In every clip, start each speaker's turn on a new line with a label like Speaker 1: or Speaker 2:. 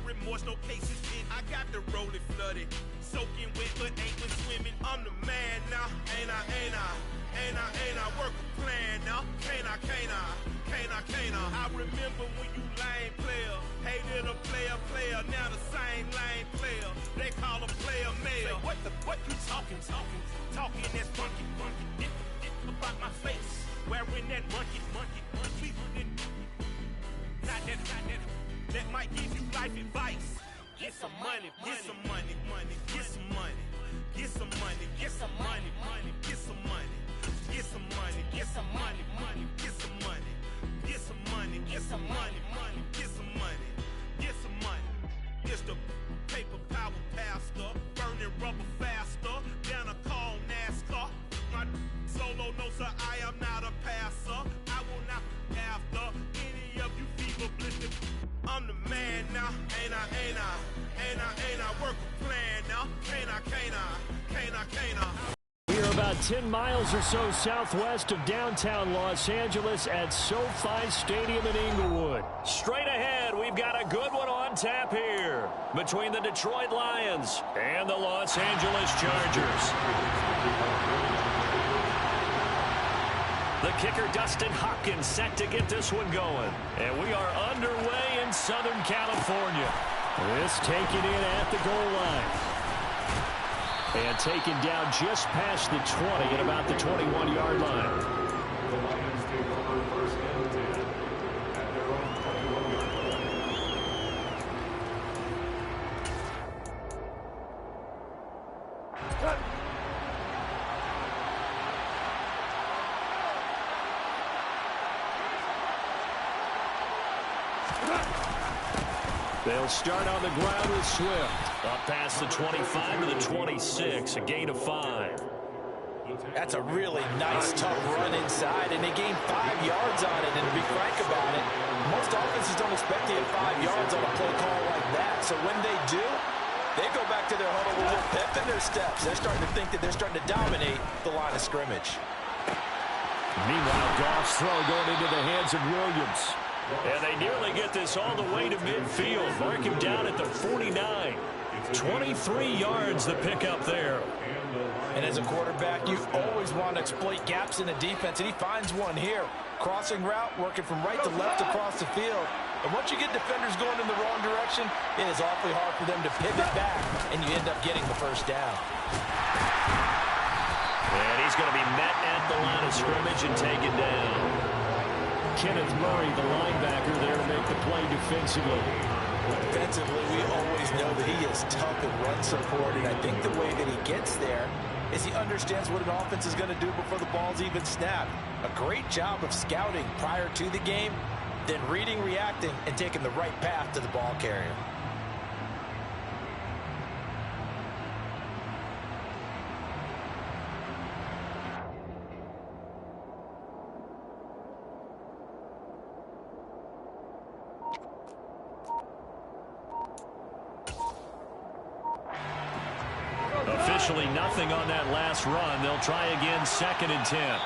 Speaker 1: remorse, no cases in. I got the rolling flooded, soaking wet, but ain't been swimming. I'm the man now, ain't I? Work a plan now, can't I? I remember when you lame player, hated a player, now the same lame player. They call a player male. What you talking that's funky. Dip about my face, wearing that monkey. Not that might give you life advice. Get some money. It's the paper power pastor, burning rubber faster, down a call NASCAR. My solo, no sir, I am not a passer. I will not after any of you fever blistered. I'm the man now, ain't I? Work a plan now, can't I?
Speaker 2: We're about 10 miles or so southwest of downtown Los Angeles at SoFi Stadium in Inglewood. Straight ahead, we've got a good one on tap here between the Detroit Lions and the Los Angeles Chargers. The kicker, Dustin Hopkins, set to get this one going. And we are underway in Southern California. This taken in at the goal line. And taken down just past the 20 at about the 21-yard line.
Speaker 3: The Lions take over first and 10 at their own 21-yard line. Cut.
Speaker 2: They'll start on the ground with Swift. Up past the 25 to the 26, a gain of 5.
Speaker 4: That's a really nice, tough run inside, and they gained 5 yards on it. And to be frank about it, most offenses don't expect to get 5 yards on a play call like that. So when they do, they go back to their huddle with a little pep in their steps. They're starting to think that they're starting to dominate the line of scrimmage.
Speaker 2: Meanwhile, Goff's throw going into the hands of Williams. And they nearly get this all the way to midfield. Mark him down at the 49. 23 yards the pickup there.
Speaker 4: And as a quarterback, you always want to exploit gaps in the defense, and he finds one here. Crossing route, working from right to left across the field. And once you get defenders going in the wrong direction, it is awfully hard for them to pivot back, and you end up getting the first down.
Speaker 2: And he's going to be met at the line of scrimmage and taken down. Kenneth Murray, the linebacker, there to make the play defensively.
Speaker 4: Defensively, we always know that he is tough in run support, and I think the way that he gets there is he understands what an offense is going to do before the ball's even snapped. A great job of scouting prior to the game, then reading, reacting, and taking the right path to the ball carrier.
Speaker 2: Officially nothing on that last run. They'll try again, 2nd and 10.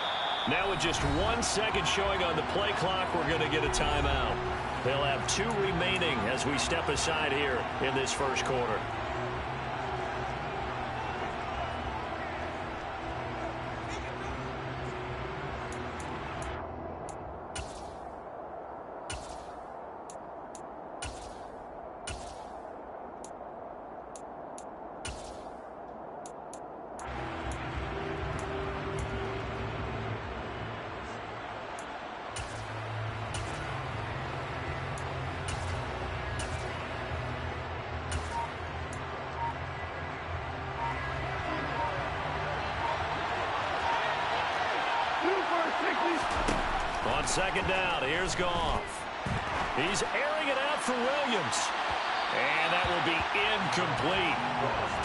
Speaker 2: Now with just 1 second showing on the play clock, we're going to get a timeout. They'll have 2 remaining as we step aside here in this first quarter. On 2nd down, here's Goff. He's airing it out for Williams. And that will be incomplete.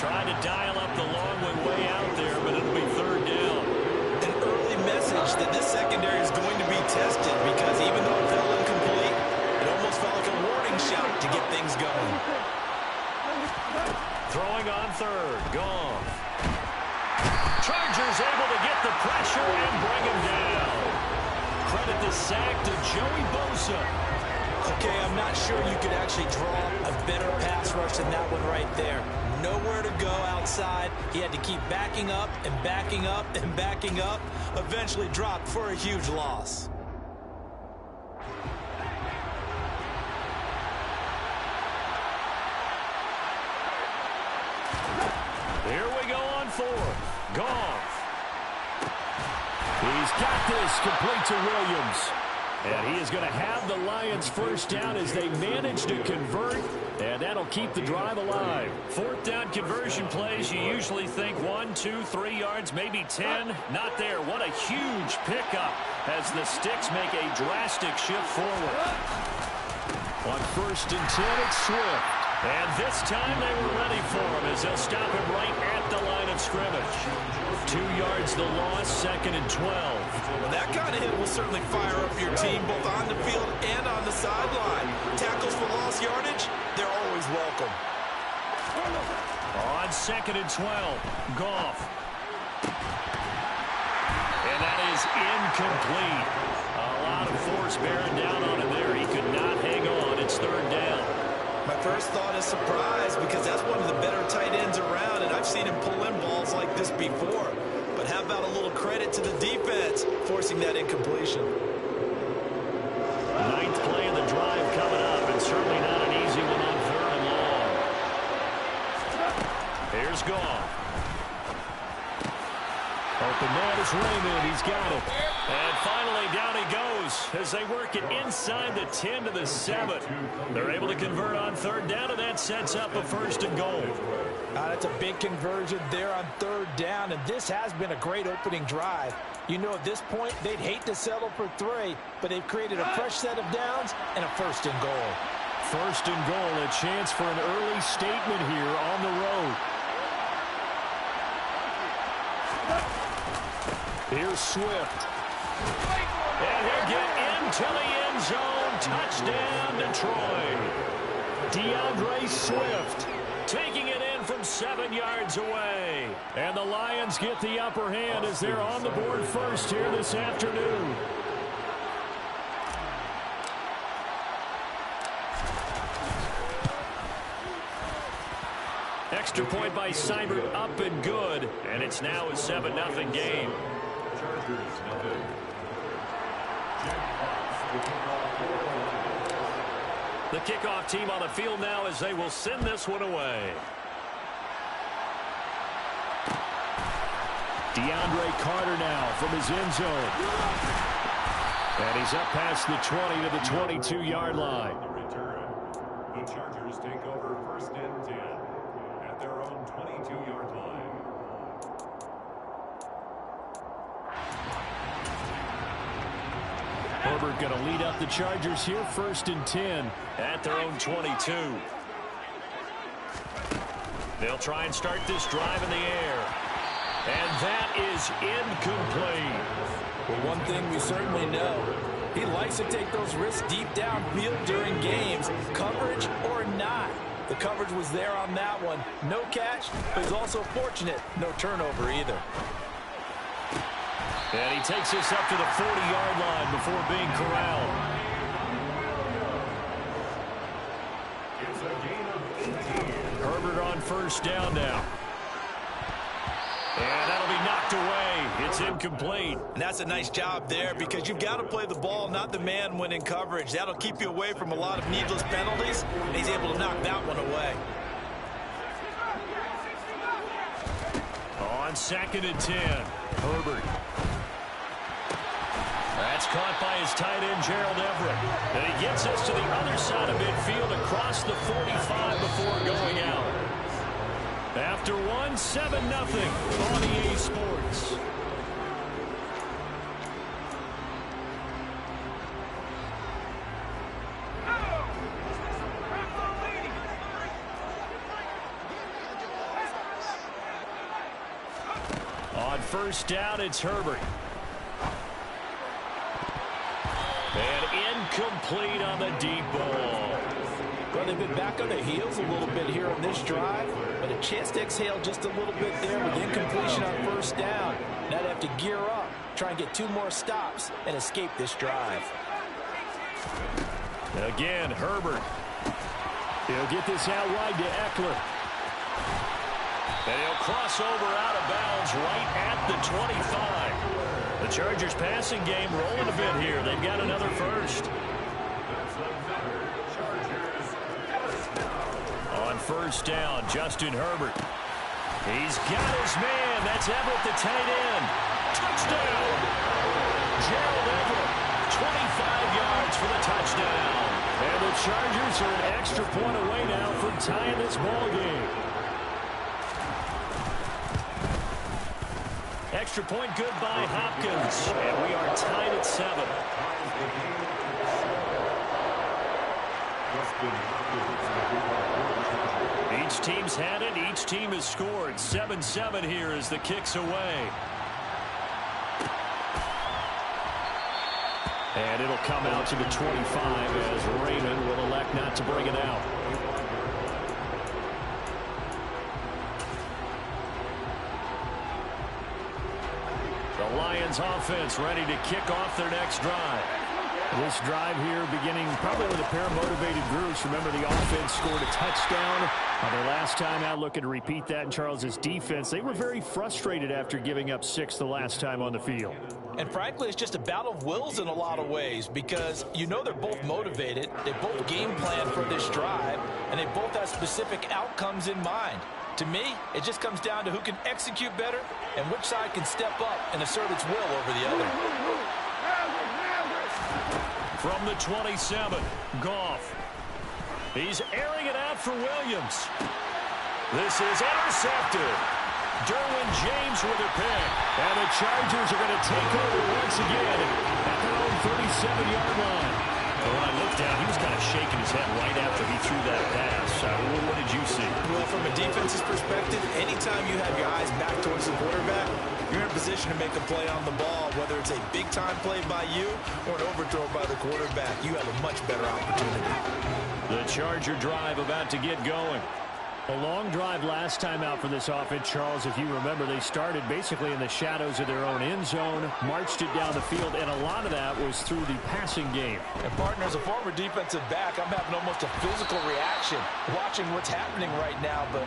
Speaker 2: Trying to dial up the long way out there, but it'll be 3rd down.
Speaker 4: An early message that this secondary is going to be tested, because even though it fell incomplete, it almost felt like a warning shot to get things going.
Speaker 2: Throwing on 3rd, Goff. Chargers able to get the pressure and bring him down. Credit the sack to Joey Bosa.
Speaker 4: Okay, I'm not sure you could actually draw a better pass rush than that one right there. Nowhere to go outside. He had to keep backing up and backing up and backing up. Eventually dropped for a huge loss.
Speaker 2: Here we go on fourth. Goff. He's got this complete to Williams. And he is going to have the Lions first down as they manage to convert, and that'll keep the drive alive. Fourth down conversion plays, you usually think 1, 2, 3 yards, maybe 10. Not there. What a huge pickup as the Sticks make a drastic shift forward. On first and 10, it's Swift. And this time they were ready for him as they'll stop him right at the line of scrimmage. 2 yards the loss, second and 12.
Speaker 4: Well, that kind of hit will certainly fire up your team both on the field and on the sideline. Tackles for lost yardage, they're always welcome.
Speaker 2: On second and 12, Goff. And that is incomplete. A lot of force bearing down on him there. He could not hang on. It's third down.
Speaker 4: My first thought is surprise because that's one of the better tight ends around, and I've seen him pull in balls like this before. But how about a little credit to the defense forcing that incompletion?
Speaker 2: Ninth play of the drive coming up, and certainly not an easy one on third and long. Here's Goff. Open man is Raymond. He's got it. And finally down he goes as they work it inside the 10 to the 7. They're able to convert on third down, and that sets up a first and goal.
Speaker 4: That's a big conversion there on third down, and this has been a great opening drive. You know, at this point, they'd hate to settle for 3, but they've created a fresh set of downs and a first and goal.
Speaker 2: First and goal, a chance for an early statement here on the road. Here's Swift. And he'll get into the end zone. Touchdown, Detroit. DeAndre Swift taking it in from 7 yards away. And the Lions get the upper hand as they're on the board first here this afternoon. Extra point by Seibert, up and good. And it's now a 7-0 game. The kickoff team on the field now as they will send this one away. DeAndre Carter now from his end zone. And he's up past the 20 to the 22-yard line.
Speaker 3: The Chargers take over first and 10 at their own 22-yard line.
Speaker 2: Herbert going to lead up the Chargers here, first and 10 at their own 22. They'll try and start this drive in the air. And that is incomplete.
Speaker 4: Well, one thing we certainly know, he likes to take those risks deep downfield during games, coverage or not. The coverage was there on that one. No catch, but he's also fortunate. No turnover either.
Speaker 2: And he takes this up to the 40-yard line before being corralled.
Speaker 3: It's a gain of 18.
Speaker 2: Herbert on first down now. And that'll be knocked away. It's incomplete.
Speaker 4: And that's a nice job there because you've got to play the ball, not the man when in coverage. That'll keep you away from a lot of needless penalties, and he's able to knock that one away.
Speaker 2: On second and 10, Herbert. That's caught by his tight end, Gerald Everett. And he gets us to the other side of midfield across the 45 before going out. After 7-0 on EA Sports. On first down, it's Herbert. And incomplete on the deep ball.
Speaker 4: Well, they've been back on their heels a little bit here on this drive, but a chance to exhale just a little bit there with incompletion on first down. Now they have to gear up, try and get 2 more stops, and escape this drive.
Speaker 2: Again, Herbert. He'll get this out wide to Eckler. And he'll cross over out of bounds right at the 25. The Chargers passing game rolling a bit here. They've got another first. On first down, Justin Herbert. He's got his man. That's Everett, the tight end. Touchdown. Gerald Everett, 25 yards for the touchdown. And the Chargers are an extra point away now from tying this ball game. Extra point good by Hopkins. And we are tied at 7. Each team's had it. Each team has scored. 7-7 here as the kick's away. And it'll come out to the 25 as Raymond will elect not to bring it out. The Lions offense ready to kick off their next drive. This drive here beginning probably with a pair of motivated groups. Remember, the offense scored a touchdown on their last time out. Looking to repeat that in Charles' defense. They were very frustrated after giving up 6 the last time on the field.
Speaker 4: And frankly, it's just a battle of wills in a lot of ways because you know they're both motivated. They both game plan for this drive, and they both have specific outcomes in mind. To me, it just comes down to who can execute better and which side can step up and assert its will over the other.
Speaker 2: From the 27, Goff. He's airing it out for Williams. This is intercepted. Derwin James with a pick. And the Chargers are going to take over once again at their own 37-yard line. When I looked down, he was kind of shaking his head right after he threw that pass. What did you see?
Speaker 5: Well, from a defense's perspective, anytime you have your eyes back towards the quarterback, you're in a position to make a play on the ball, whether it's a big-time play by you or an overthrow by the quarterback. You have a much better opportunity.
Speaker 2: The Charger drive about to get going. A long drive last time out for this offense, Charles. If you remember, they started basically in the shadows of their own end zone, marched it down the field, and a lot of that was through the passing game.
Speaker 4: And, partner, as a former defensive back, I'm having almost a physical reaction watching what's happening right now. But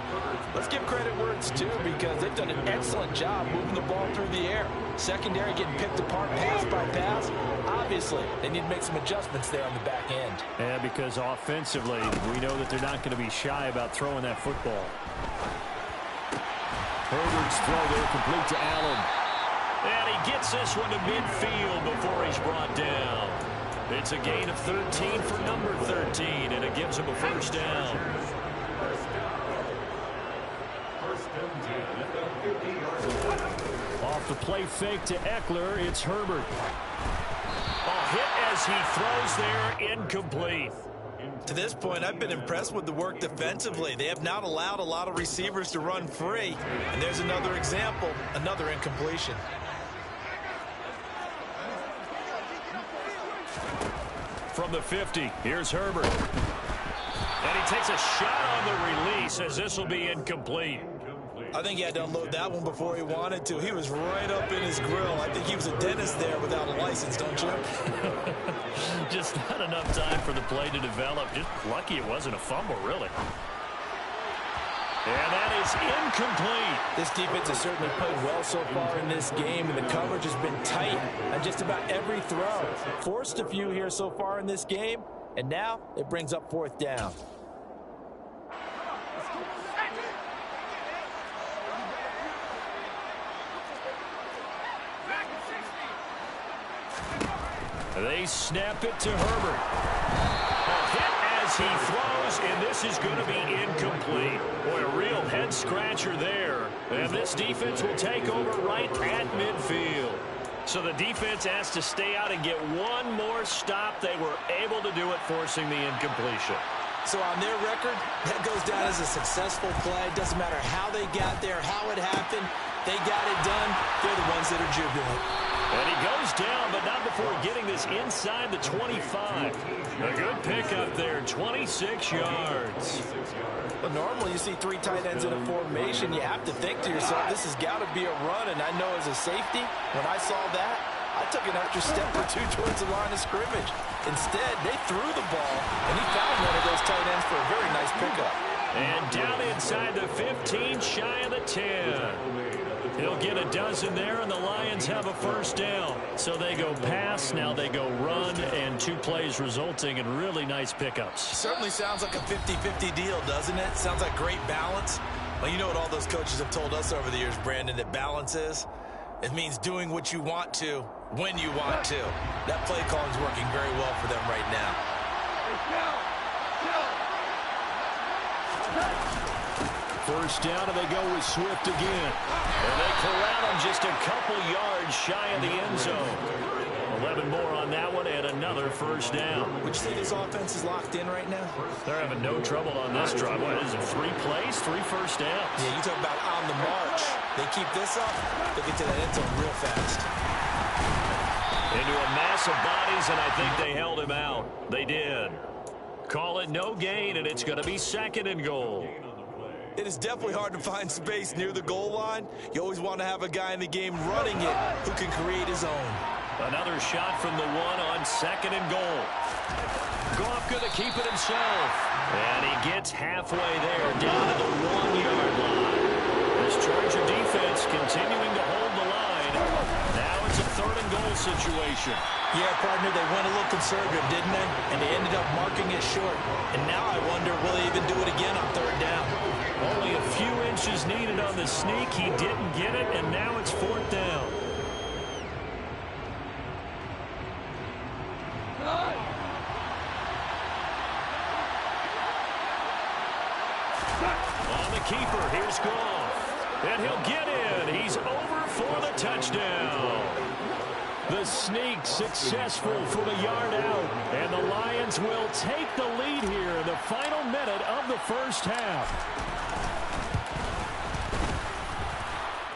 Speaker 4: let's give credit where it's due because they've done an excellent job moving the ball through the air. Secondary getting picked apart pass by pass. Obviously, they need to make some adjustments there on the back end.
Speaker 2: Yeah, because offensively, we know that they're not going to be shy about throwing that football. Herbert's throw there complete to Allen. And he gets this one to midfield before he's brought down. It's a gain of 13 for number 13, and it gives him a first down. Off the play fake to Eckler, it's Herbert. A hit as he throws there, incomplete.
Speaker 5: To this point, I've been impressed with the work defensively. They have not allowed a lot of receivers to run free. And there's another example, another incompletion.
Speaker 2: From the 50, here's Herbert. And he takes a shot on the release as this will be incomplete.
Speaker 5: I think he had to unload that one before he wanted to. He was right up in his grill. I think he was a dentist there without a license, don't you?
Speaker 2: Just not enough time for the play to develop. Just lucky it wasn't a fumble, really. And that is incomplete.
Speaker 4: This defense has certainly played well so far in this game, and the coverage has been tight on just about every throw. Forced a few here so far in this game, and now it brings up fourth down.
Speaker 2: They snap it to Herbert. A hit as he throws, and this is going to be incomplete. Boy, a real head-scratcher there. And this defense will take over right at midfield. So the defense has to stay out and get one more stop. They were able to do it, forcing the incompletion.
Speaker 5: So on their record, that goes down as a successful play. Doesn't matter how they got there, how it happened. They got it done. They're the ones that are jubilant.
Speaker 2: And he goes down, but not before getting this inside the 25. A good pickup there, 26 yards.
Speaker 5: But normally you see three tight ends in a formation. You have to think to yourself, this has got to be a run. And I know as a safety, when I saw that, I took an extra step or two towards the line of scrimmage. Instead, they threw the ball, and he found one of those tight ends for a very nice pickup.
Speaker 2: And down inside the 15, shy of the 10. He'll get a dozen there, and the Lions have a first down. So they go pass, now they go run, and 2 plays resulting in really nice pickups.
Speaker 5: Certainly sounds like a 50-50 deal, doesn't it? Sounds like great balance. Well, you know what all those coaches have told us over the years, Brandon, that balance is? It means doing what you want to, when you want to. That play calling is working very well for them right now.
Speaker 2: First down, and they go with Swift again. And they corral him just a couple yards shy of the end zone. 11 more on that one, and another first down.
Speaker 5: Would you say this offense is locked in right now?
Speaker 2: They're having no trouble on this drive. What is it, 3 plays, 3 first downs?
Speaker 5: Yeah, you talk about on the march. They keep this up, they'll get to that end zone real fast.
Speaker 2: Into a mass of bodies, and I think they held him out. They did. Call it no gain, and it's going to be 2nd and goal.
Speaker 5: It is definitely hard to find space near the goal line. You always want to have a guy in the game running it who can create his own.
Speaker 2: Another shot from the 1 on 2nd and goal. Goff going to keep it himself. And he gets halfway there, down to the 1-yard line. This Charger defense continuing to hold the line. Now it's a 3rd and goal situation.
Speaker 5: Yeah, partner, they went a little conservative, didn't they? And they ended up marking it short. And now I wonder, will they even do it again on 3rd down?
Speaker 2: Only a few inches needed on the sneak. He didn't get it, and now it's 4th down. On the keeper, here's Goff. And he'll get in. He's over for the touchdown. The sneak successful from a yard out. And the Lions will take the lead here in the final minute of the first half.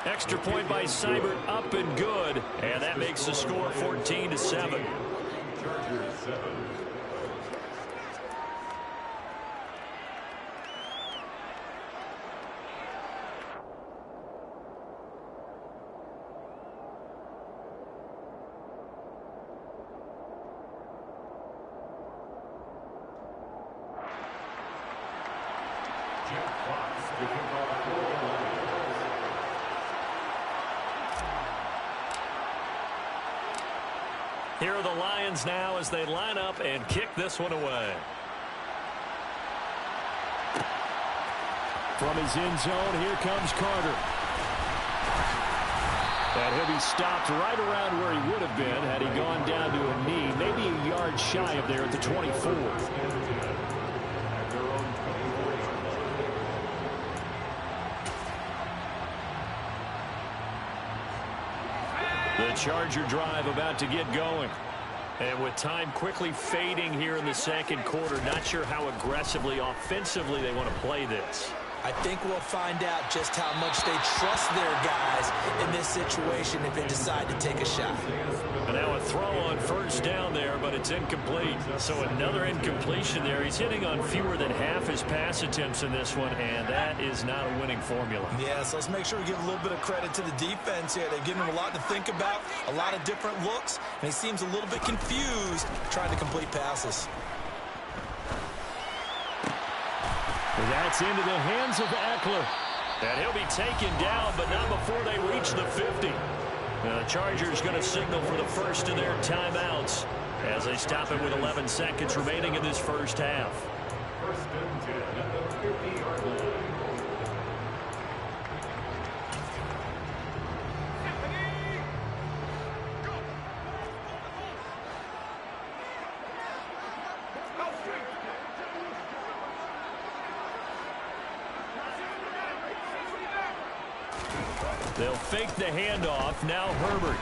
Speaker 2: Extra point by Seibert, up and good. And that makes the score 14-7.
Speaker 3: Chargers 7.
Speaker 2: Here are the Lions now as they line up and kick this one away. From his end zone, here comes Carter. And he'll be stopped right around where he would have been had he gone down to a knee, maybe a yard shy of there at the 24. The Charger drive about to get going. And with time quickly fading here in the 2nd quarter, not sure how aggressively, offensively they want to play this.
Speaker 5: I think we'll find out just how much they trust their guys in this situation if they decide to take a shot.
Speaker 2: And now a throw on first down there, but it's incomplete. So another incompletion there. He's hitting on fewer than half his pass attempts in this one, and that is not a winning formula.
Speaker 5: Yeah, so let's make sure we give a little bit of credit to the defense here. They've given him a lot to think about, a lot of different looks, and he seems a little bit confused trying to complete passes.
Speaker 2: That's into the hands of Eckler. And he'll be taken down, but not before they reach the 50. The Chargers going to signal for the first of their timeouts as they stop it with 11 seconds remaining in this first half.
Speaker 3: 1st and 10 at the 50-yard line.
Speaker 2: They'll fake the handoff. Now Herbert.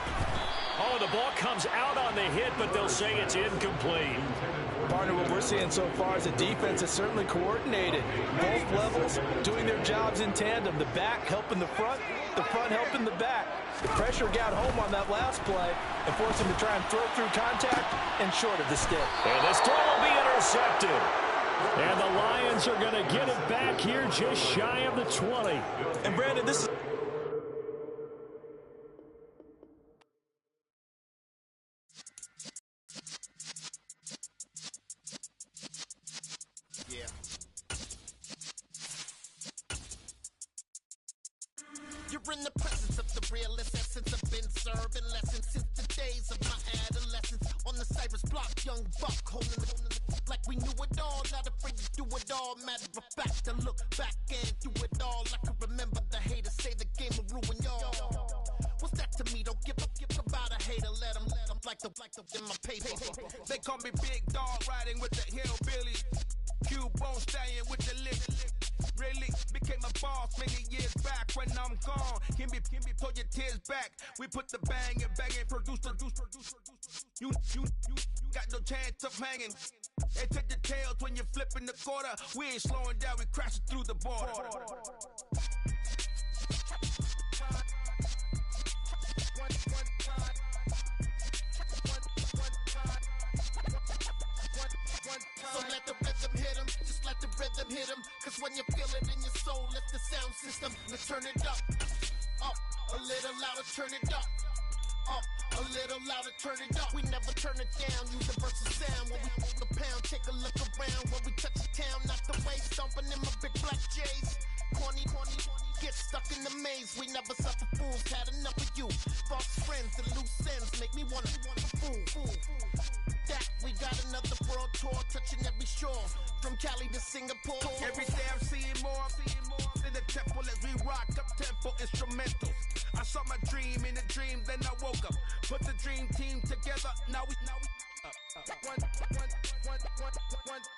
Speaker 2: Oh, the ball comes out on the hit, but they'll say it's incomplete.
Speaker 5: Partner, what we're seeing so far is the defense is certainly coordinated. Both levels doing their jobs in tandem. The back helping the front helping the back. The pressure got home on that last play and forced him to try and throw through contact and short of the stick.
Speaker 2: And this throw will be intercepted. And the Lions are going to get it back here just shy of the 20.
Speaker 5: And Brandon, this is
Speaker 6: in the presence of the realest essence. I've been serving lessons since the days of my adolescence. On the Cypress block, young buck holding it like we knew it all. Not afraid to do it all. Matter of fact, I look back and do it all. I can remember the haters say the game will ruin y'all. What's that to me? Don't give about a hater. Let them like the in my paper.
Speaker 1: They call me Big Dog, riding with the hillbillies. Q-Bone stallion with the lip. Really became a boss many years back. When I'm gone, can be pull your tears back. We put the bang and produce. You got no chance of hanging. They take the tails when you're flipping the quarter. We ain't slowing down, we crashing through the border.
Speaker 6: So let the rhythm hit him, just let the rhythm hit him. Cause when you feel it in your soul, let the sound system, let's turn it up. Up, a little louder, turn it up. Up, a little louder, turn it up. We never turn it down, universal sound. When we move the pound, take a look around. When we touch the town, not the way, stomping in my big black J's. Corny, get stuck in the maze. We never suffer fools, had enough of you. False friends and loose ends make me wanna fool. That we got another world tour, touching every shore, from Cali to Singapore.
Speaker 1: Every day I'm seeing more in the temple as we rock up tempo instrumentals. I saw my dream in a dream, then I woke up. Put the dream team together, now we one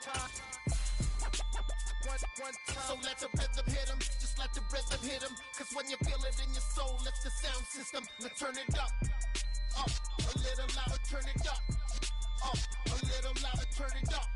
Speaker 1: time.
Speaker 6: So let the rhythm hit him, just let the rhythm hit him. Cause when you feel it in your soul, let the sound system, let's turn it up. Up, a little louder, turn it up. Up, a little louder, turn it up.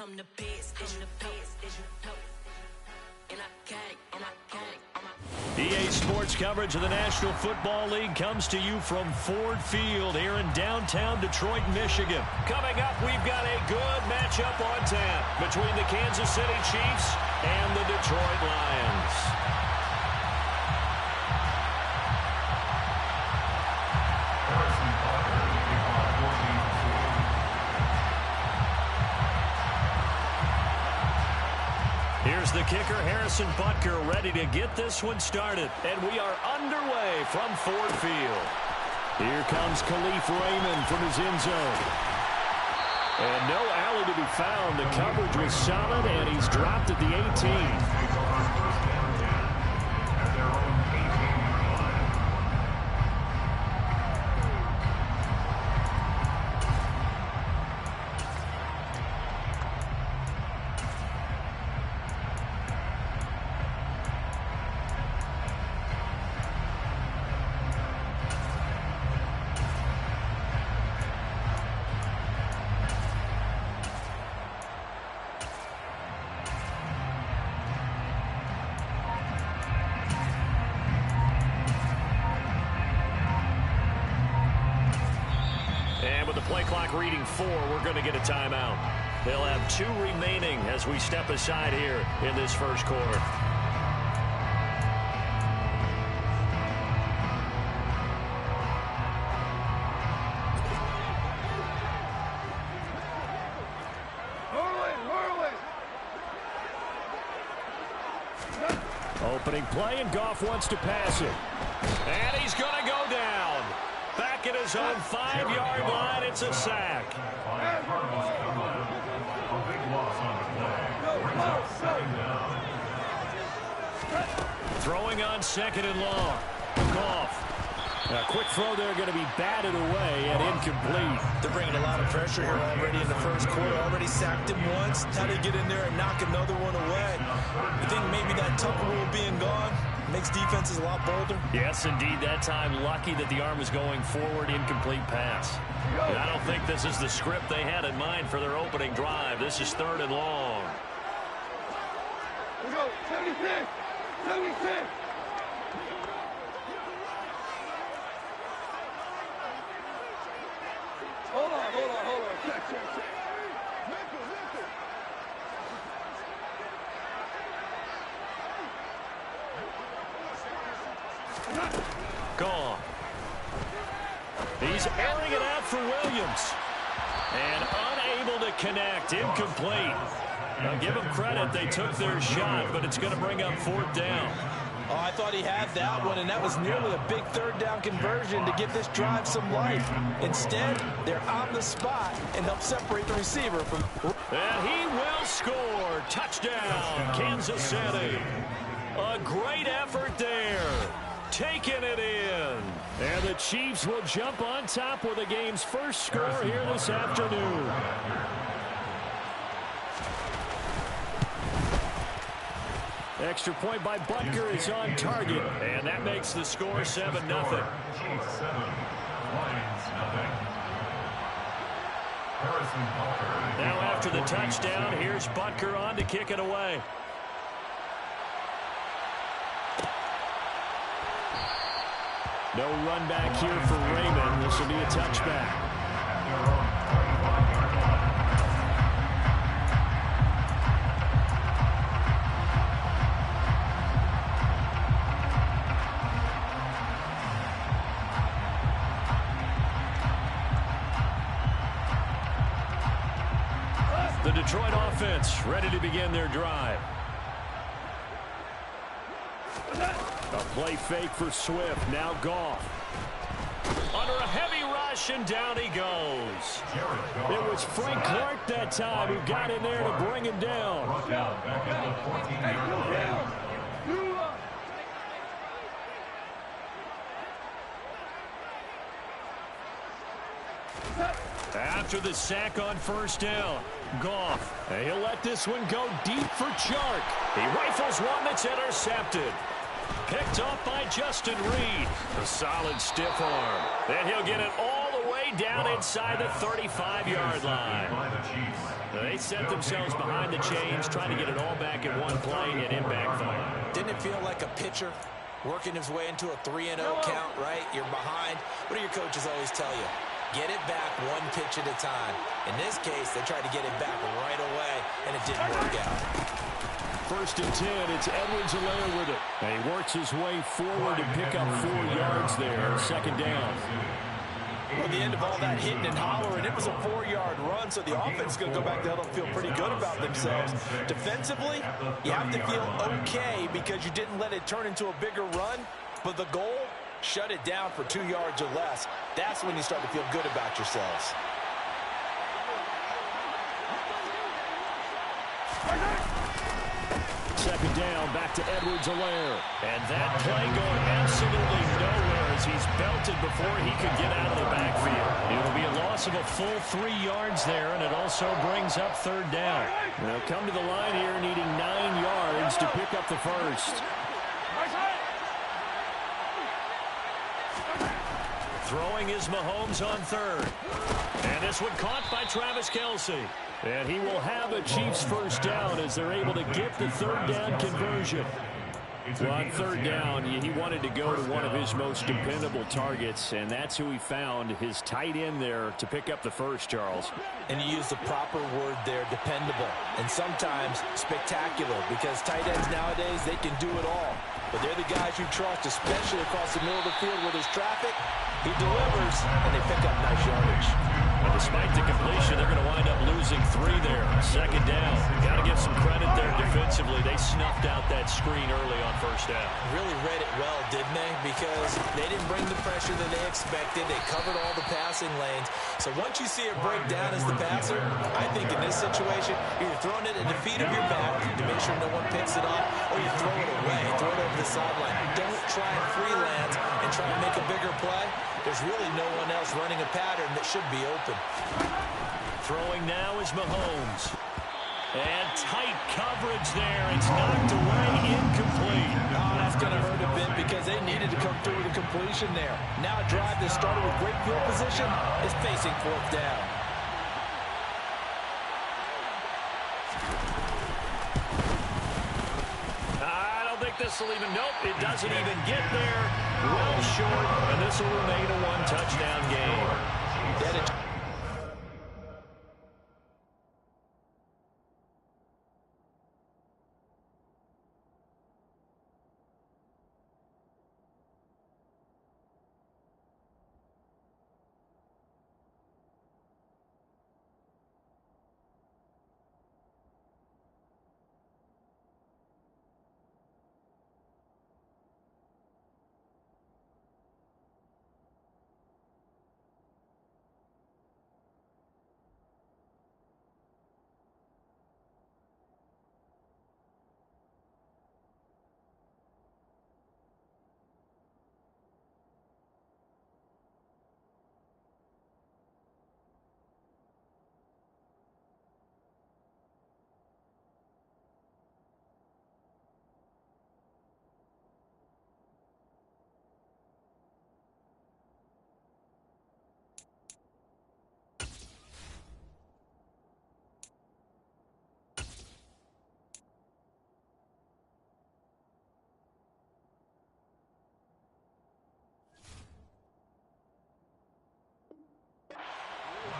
Speaker 7: I'm the best, and I can't.
Speaker 2: EA Sports coverage of the National Football League comes to you from Ford Field here in downtown Detroit, Michigan. Coming up, we've got a good matchup on tap between the Kansas City Chiefs and the Detroit Lions. Here's the kicker, Harrison Butker, ready to get this one started. And we are underway from Ford Field. Here comes Khalif Raymond from his end zone. And no alley to be found. The coverage was solid, and he's dropped at the 18. Play clock reading 4, we're going to get a timeout. They'll have 2 remaining as we step aside here in this first quarter. Opening play, and Goff wants to pass it. And he's going to go down. Back at his own 5-yard line, it's a sack. Throwing on 2nd and long. Goff. A quick throw there, going to be batted away and incomplete.
Speaker 5: They're bringing a lot of pressure here already in the first quarter. Already sacked him once. How do you get in there and knock another one away? I think maybe that Tucker rule being gone makes defenses a lot bolder.
Speaker 2: Yes, indeed. That time, lucky that the arm was going forward, incomplete pass. And I don't think this is the script they had in mind for their opening drive. This is 3rd and long.
Speaker 8: Let's go. 76. 76. Hold on. Check.
Speaker 2: He's airing it out for Williams. And unable to connect. Incomplete. Now, give them credit. They took their shot, but it's going to bring up 4th down.
Speaker 4: Oh, I thought he had that one, and that was nearly a big 3rd down conversion to give this drive some life. Instead, they're on the spot and help separate the receiver from...
Speaker 2: And he will score. Touchdown, Kansas City. A great effort there. Taking it in. And the Chiefs will jump on top with the game's first score here this afternoon. Extra point by Butker is on target, and that makes the score 7-0. Now after the touchdown, here's Butker on to kick it away. No run back here for Raymond. This will be a touchback. The Detroit offense ready to begin their drive. A play fake for Swift. Now Goff. Under a heavy rush, and down he goes. It was Frank Clark that time who got in there to bring him down. After the sack on 1st down, Goff. He'll let this one go deep for Chark. He rifles one that's intercepted. Picked off by Justin Reed. A solid stiff arm. And he'll get it all the way down inside the 35-yard line. They set themselves behind the chains, trying to get it all back in one play and impact fire.
Speaker 4: Didn't it feel like a pitcher working his way into a 3-0 count, right? You're behind. What do your coaches always tell you? Get it back one pitch at a time. In this case, they tried to get it back right away, and it didn't work out.
Speaker 2: 1st and 10, it's Edwards-Helaire with it. And he works his way forward to pick up 4 yards there, 2nd down.
Speaker 4: Well, the end of all that hitting and hollering, it was a 4-yard run, so the offense is going to go back there and feel pretty good about themselves. Defensively, you have to feel okay because you didn't let it turn into a bigger run, but the goal, shut it down for 2 yards or less. That's when you start to feel good about yourselves.
Speaker 2: Second down, back to Edwards-Helaire. And that play going absolutely nowhere as he's belted before he could get out of the backfield. It'll be a loss of a full 3 yards there, and it also brings up 3rd down. They'll come to the line here needing 9 yards to pick up the first. Throwing is Mahomes on 3rd. And this one caught by Travis Kelce. And he will have a Chiefs first down as they're able to get the 3rd down conversion. Well, on 3rd down, he wanted to go to one of his most dependable targets, and that's who he found, his tight end there, to pick up the first, Charles.
Speaker 4: And you use the proper word there, dependable, and sometimes spectacular, because tight ends nowadays, they can do it all. But they're the guys you trust, especially across the middle of the field where there's traffic. He delivers, and they pick up nice yardage.
Speaker 2: And despite the completion, they're going to wind up losing 3 there. 2nd down. Got to give some credit there defensively. They snuffed out that screen early on 1st down.
Speaker 4: Really read it well, didn't they? Because they didn't bring the pressure that they expected. They covered all the passing lanes. So once you see it break down as the passer, I think in this situation, you're throwing it at the feet of your back to make sure no one picks it up, or you throw it away, throw it over the sideline. Don't try and freelance and try and make a bigger play. There's really no one else running a pattern that should be open.
Speaker 2: Throwing now is Mahomes. And tight coverage there. It's knocked away, incomplete.
Speaker 4: Oh, that's going to hurt a bit because they needed to come through with a completion there. Now a drive that started with great field position is facing 4th down.
Speaker 2: I don't think this will even, nope, it doesn't even get there. Well short, and this will remain a 1-touchdown game.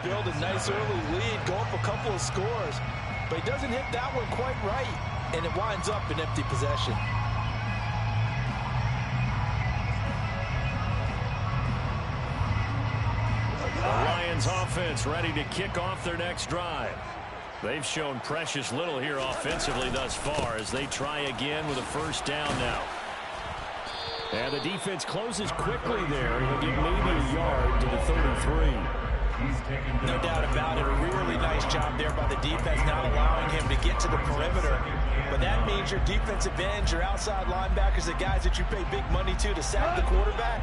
Speaker 5: build a nice early lead, go up a couple of scores, but he doesn't hit that one quite right, and it winds up an empty possession.
Speaker 2: The Lions offense ready to kick off their next drive. They've shown precious little here offensively thus far as they try again with a first down now. And the defense closes quickly there. He'll get maybe a yard to the 33.
Speaker 5: No doubt about it. A really nice job there by the defense, not allowing him to get to the perimeter. But that means your defensive ends, your outside linebackers, the guys that you pay big money to sack the quarterback,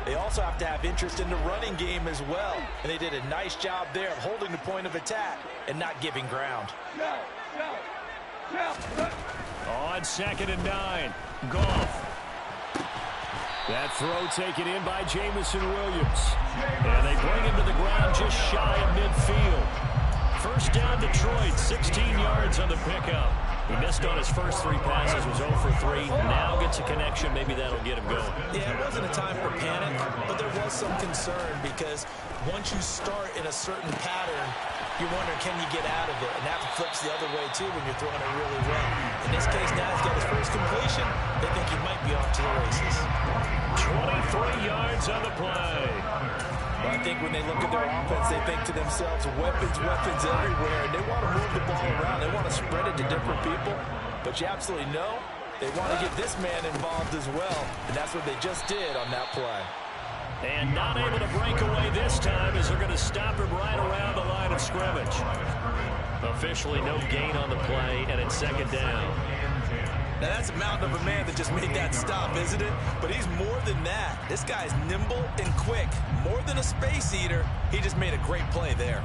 Speaker 5: they also have to have interest in the running game as well. And they did a nice job there of holding the point of attack and not giving ground.
Speaker 2: On 2nd and 9, Goff. That throw taken in by Jamison Williams. And they bring him to the ground just shy of midfield. First down Detroit, 16 yards on the pickup. He missed on his first 3 passes, was 0 for 3. Now gets a connection. Maybe that'll get him going.
Speaker 5: Yeah, it wasn't a time for panic, but there was some concern because once you start in a certain pattern, you wonder, can you get out of it? And that flips the other way, too, when you're throwing it really well. In this case, now he's got his first completion. They think he might be off to the races.
Speaker 2: 23 yards on the play.
Speaker 5: Well, I think when they look at their offense, they think to themselves, weapons, weapons everywhere. And they want to move the ball around. They want to spread it to different people. But you absolutely know they want to get this man involved as well. And that's what they just did on that play.
Speaker 2: And not able to break away this time as they're going to stop him right around the line of scrimmage. Officially no gain on the play, and it's 2nd down.
Speaker 5: Now that's a mountain of a man that just made that stop, isn't it? But he's more than that. This guy's nimble and quick. More than a space eater, he just made a great play there.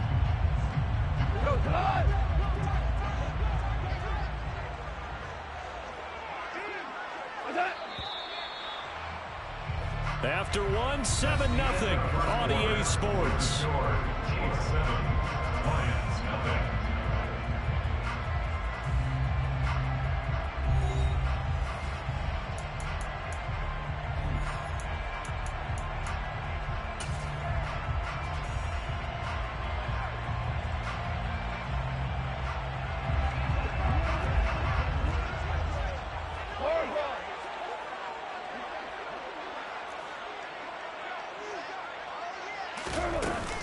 Speaker 2: After 1, 7-0 on EA Sports.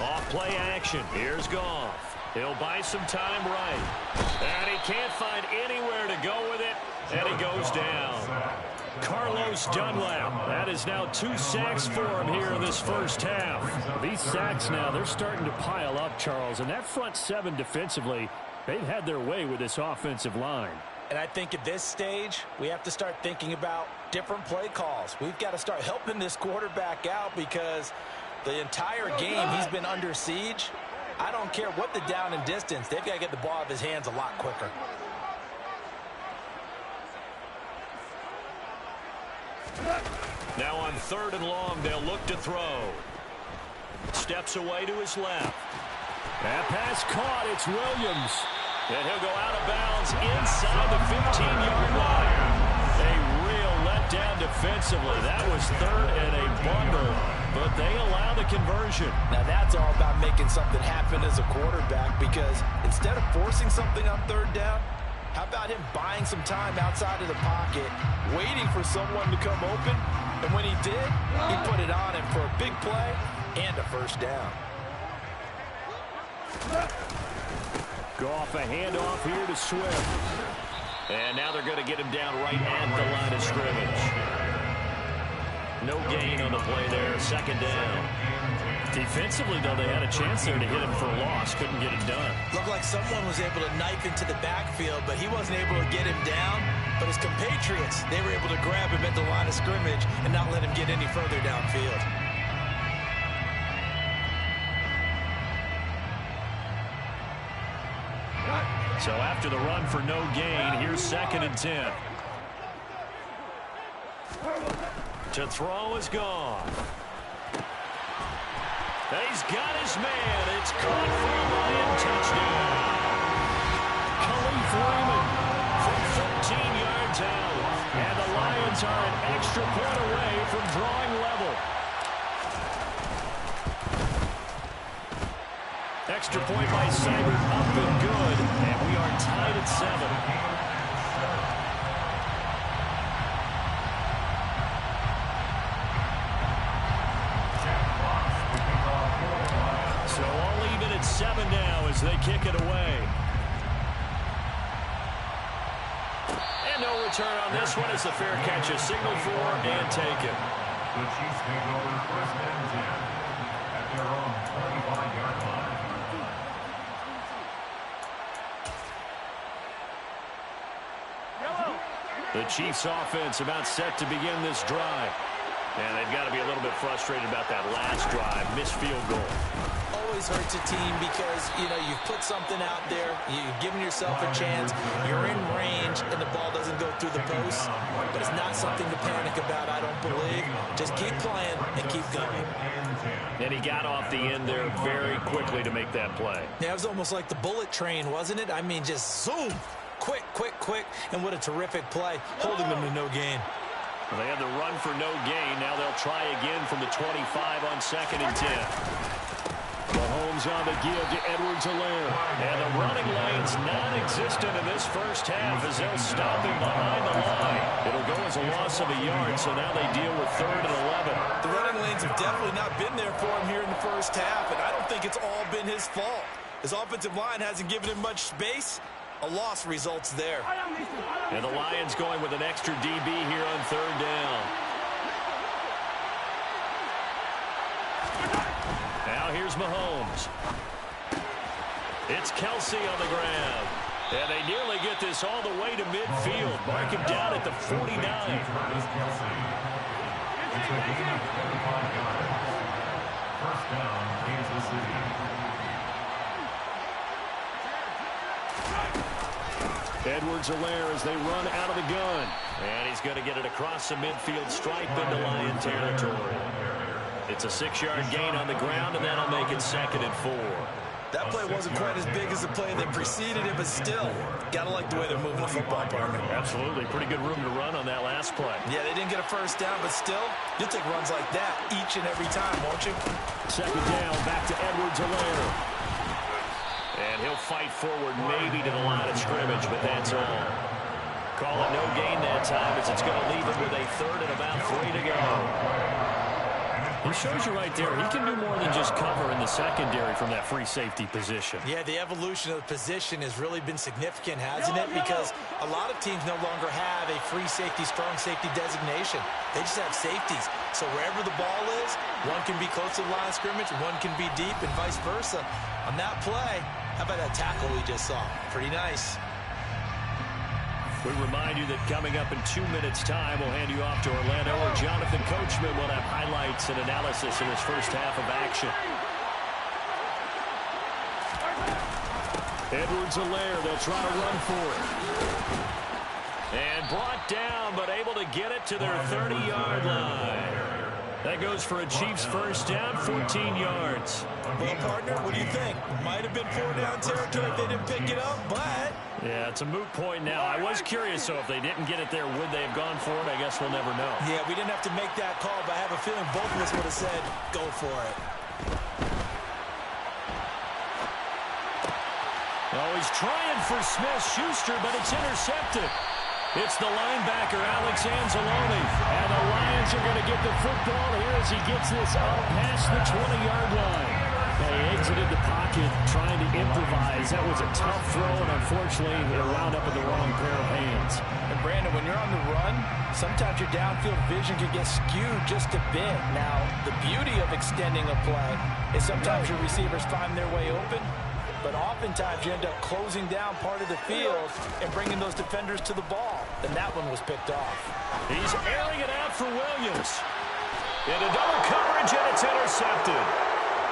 Speaker 2: Off-play action. Here's Goff. He'll buy some time right. And he can't find anywhere to go with it. And he goes down. Carlos Dunlap. That is now 2 sacks for him here in this first half. These sacks now, they're starting to pile up, Charles. And that front 7 defensively, they've had their way with this offensive line.
Speaker 5: And I think at this stage, we have to start thinking about different play calls. We've got to start helping this quarterback out because the entire game he's been under siege. I don't care what the down and distance. They've got to get the ball out of his hands a lot quicker.
Speaker 2: Now on 3rd and long, they'll look to throw. Steps away to his left. That pass caught. It's Williams. And he'll go out of bounds inside the 15-yard line. A real letdown defensively. That was 3rd and a bundle, but they allow the conversion.
Speaker 5: Now that's all about making something happen as a quarterback because instead of forcing something on 3rd down, how about him buying some time outside of the pocket, waiting for someone to come open, and when he did, he put it on him for a big play and a first down.
Speaker 2: Goff a handoff here to Swift. And now they're going to get him down right at the line of scrimmage. No gain on the play there, 2nd down. Defensively, though, they had a chance there to hit him for a loss. Couldn't get it done.
Speaker 5: Looked like someone was able to knife into the backfield, but he wasn't able to get him down. But his compatriots, they were able to grab him at the line of scrimmage and not let him get any further downfield.
Speaker 2: So after the run for no gain, here's 2nd and 10. To throw is gone. He's got his man. It's caught for a Lion touchdown. Khalif Raymond from 13 yards out. And the Lions are an extra point away from drawing level. Extra point by Seibert, up and good, and we are tied at 7. So all even at 7 now as they kick it away. And no return on this one as the fair catch is signaled for and taken.
Speaker 3: The Chiefs take over first and 10 at their own 25-yard line.
Speaker 2: The Chiefs offense about set to begin this drive. And they've got to be a little bit frustrated about that last drive, missed field goal.
Speaker 4: Always hurts a team because, you know, you've put something out there, you've given yourself a chance, you're in range, and the ball doesn't go through the post. But it's not something to panic about, I don't believe. Just keep playing and keep going.
Speaker 2: And he got off the end there very quickly to make that play.
Speaker 4: Yeah, it was almost like the bullet train, wasn't it? I mean, just zoom. Quick, quick, quick. And what a terrific play, holding them to no gain.
Speaker 2: Well, they had the run for no gain. Now they'll try again from the 25 on 2nd and 10. Mahomes on the give to Edwards-Helaire. And the running lane's non-existent in this first half as they'll stop him behind the line. It'll go as a loss of a yard, so now they deal with 3rd and 11.
Speaker 5: The running lanes have definitely not been there for him here in the first half, and I don't think it's all been his fault. His offensive line hasn't given him much space. A loss results there.
Speaker 2: And the Lions going with an extra DB here on 3rd down. Now here's Mahomes. It's Kelsey on the ground. And they nearly get this all the way to midfield. Mark him down at the 49.
Speaker 3: First down, Kansas City.
Speaker 2: Edwards-Helaire as they run out of the gun. And he's going to get it across the midfield stripe into Lion territory. It's a 6-yard gain on the ground, and that'll make it 2nd and 4.
Speaker 5: That play wasn't quite as big as the play that preceded it, but still, gotta like the way they're moving the football, partner.
Speaker 2: Absolutely. Pretty good room to run on that last play.
Speaker 5: Yeah, they didn't get a first down, but still, you'll take runs like that each and every time, won't you?
Speaker 2: 2nd down, back to Edwards-Helaire. And he'll fight forward maybe to the line of scrimmage, but that's all. Call it no gain that time as it's going to leave him with a 3rd and about 3 to go. He shows you right there, he can do more than just cover in the secondary from that free safety position.
Speaker 4: Yeah, the evolution of the position has really been significant, hasn't it? Because a lot of teams no longer have a free safety, strong safety designation. They just have safeties. So wherever the ball is, one can be close to the line of scrimmage, one can be deep, and vice versa. On that play, how about that tackle we just saw? Pretty nice.
Speaker 2: We remind you that coming up in 2 minutes' time, we'll hand you off to Orlando, where Jonathan Coachman will have highlights and analysis in his first half of action. Edwards-Helaire, they'll try to run for it. And brought down, but able to get it to their 30-yard line. That goes for a Chiefs first down, 14 yards.
Speaker 5: Well, partner, what do you think? Might have been 4-down territory if they didn't pick it up, but...
Speaker 2: Yeah, it's a moot point now. I was curious, so if they didn't get it there, would they have gone for it? I guess we'll never know.
Speaker 4: Yeah, we didn't have to make that call, but I have a feeling both of us would have said, go for it.
Speaker 2: Oh, he's trying for Smith-Schuster, but it's intercepted. It's the linebacker, Alex Anzalone. And the Lions are going to get the football here as he gets this up past the 20-yard line. They exited the pocket trying to improvise. That was a tough throw, and unfortunately, it wound up in the wrong pair of hands.
Speaker 4: And, Brandon, when you're on the run, sometimes your downfield vision can get skewed just a bit. Now, the beauty of extending a play is sometimes your receivers find their way open, but oftentimes you end up closing down part of the field and bringing those defenders to the ball. And that one was picked off.
Speaker 2: He's airing it out for Williams. Into double coverage, and it's intercepted.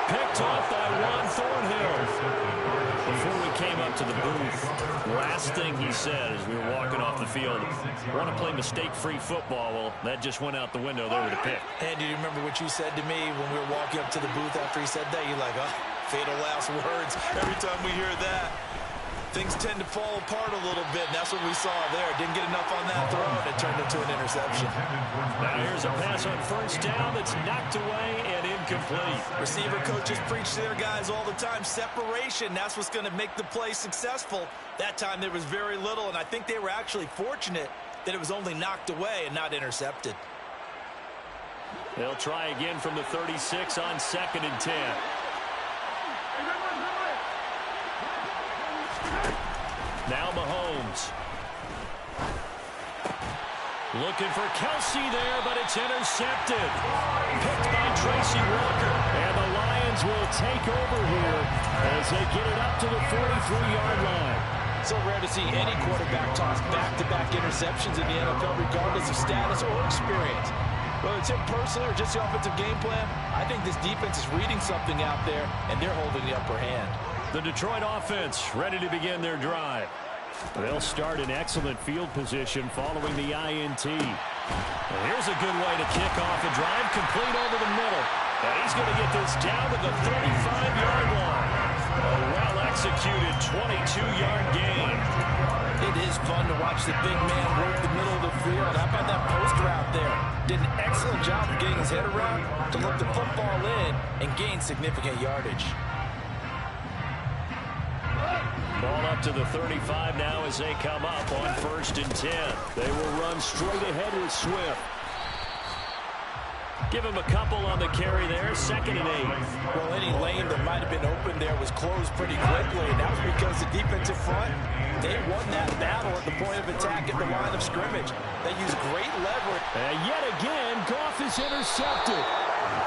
Speaker 2: Picked off by Juan Thornhill. Before we came up to the booth, last thing he said as we were walking off the field, want to play mistake-free football. Well, that just went out the window there with a pick.
Speaker 4: And do you remember what you said to me when we were walking up to the booth after he said that? You're like, oh, fatal last words.
Speaker 5: Every time we hear that, things tend to fall apart a little bit, and that's what we saw there. Didn't get enough on that throw, and it turned into an interception.
Speaker 2: Now here's a pass on first down that's knocked away and incomplete.
Speaker 5: Receiver coaches preach to their guys all the time. Separation, that's what's going to make the play successful. That time there was very little, and I think they were actually fortunate that it was only knocked away and not intercepted.
Speaker 2: They'll try again from the 36 on 2nd and 10. Now Mahomes. Looking for Kelsey there, but it's intercepted. Picked by Tracy Walker. And the Lions will take over here as they get it up to the 43-yard line.
Speaker 4: So rare to see any quarterback toss back-to-back interceptions in the NFL, regardless of status or experience. Whether it's him personally or just the offensive game plan, I think this defense is reading something out there, and they're holding the upper hand.
Speaker 2: The Detroit offense ready to begin their drive. They'll start in excellent field position following the INT. And here's a good way to kick off a drive, complete over the middle. And he's going to get this down to the 35-yard line. A well-executed 22-yard gain.
Speaker 4: It is fun to watch the big man work the middle of the field. How about that post route there? Did an excellent job of getting his head around to look the football in and gain significant yardage.
Speaker 2: Ball up to the 35 now as they come up on 1st and 10. They will run straight ahead with Swift. Give him a couple on the carry there. 2nd and 8.
Speaker 4: Well, any lane that might have been open there was closed pretty quickly, and that was because the defensive front, they won that battle at the point of attack at the line of scrimmage. They used great leverage.
Speaker 2: And yet again, Goff is intercepted.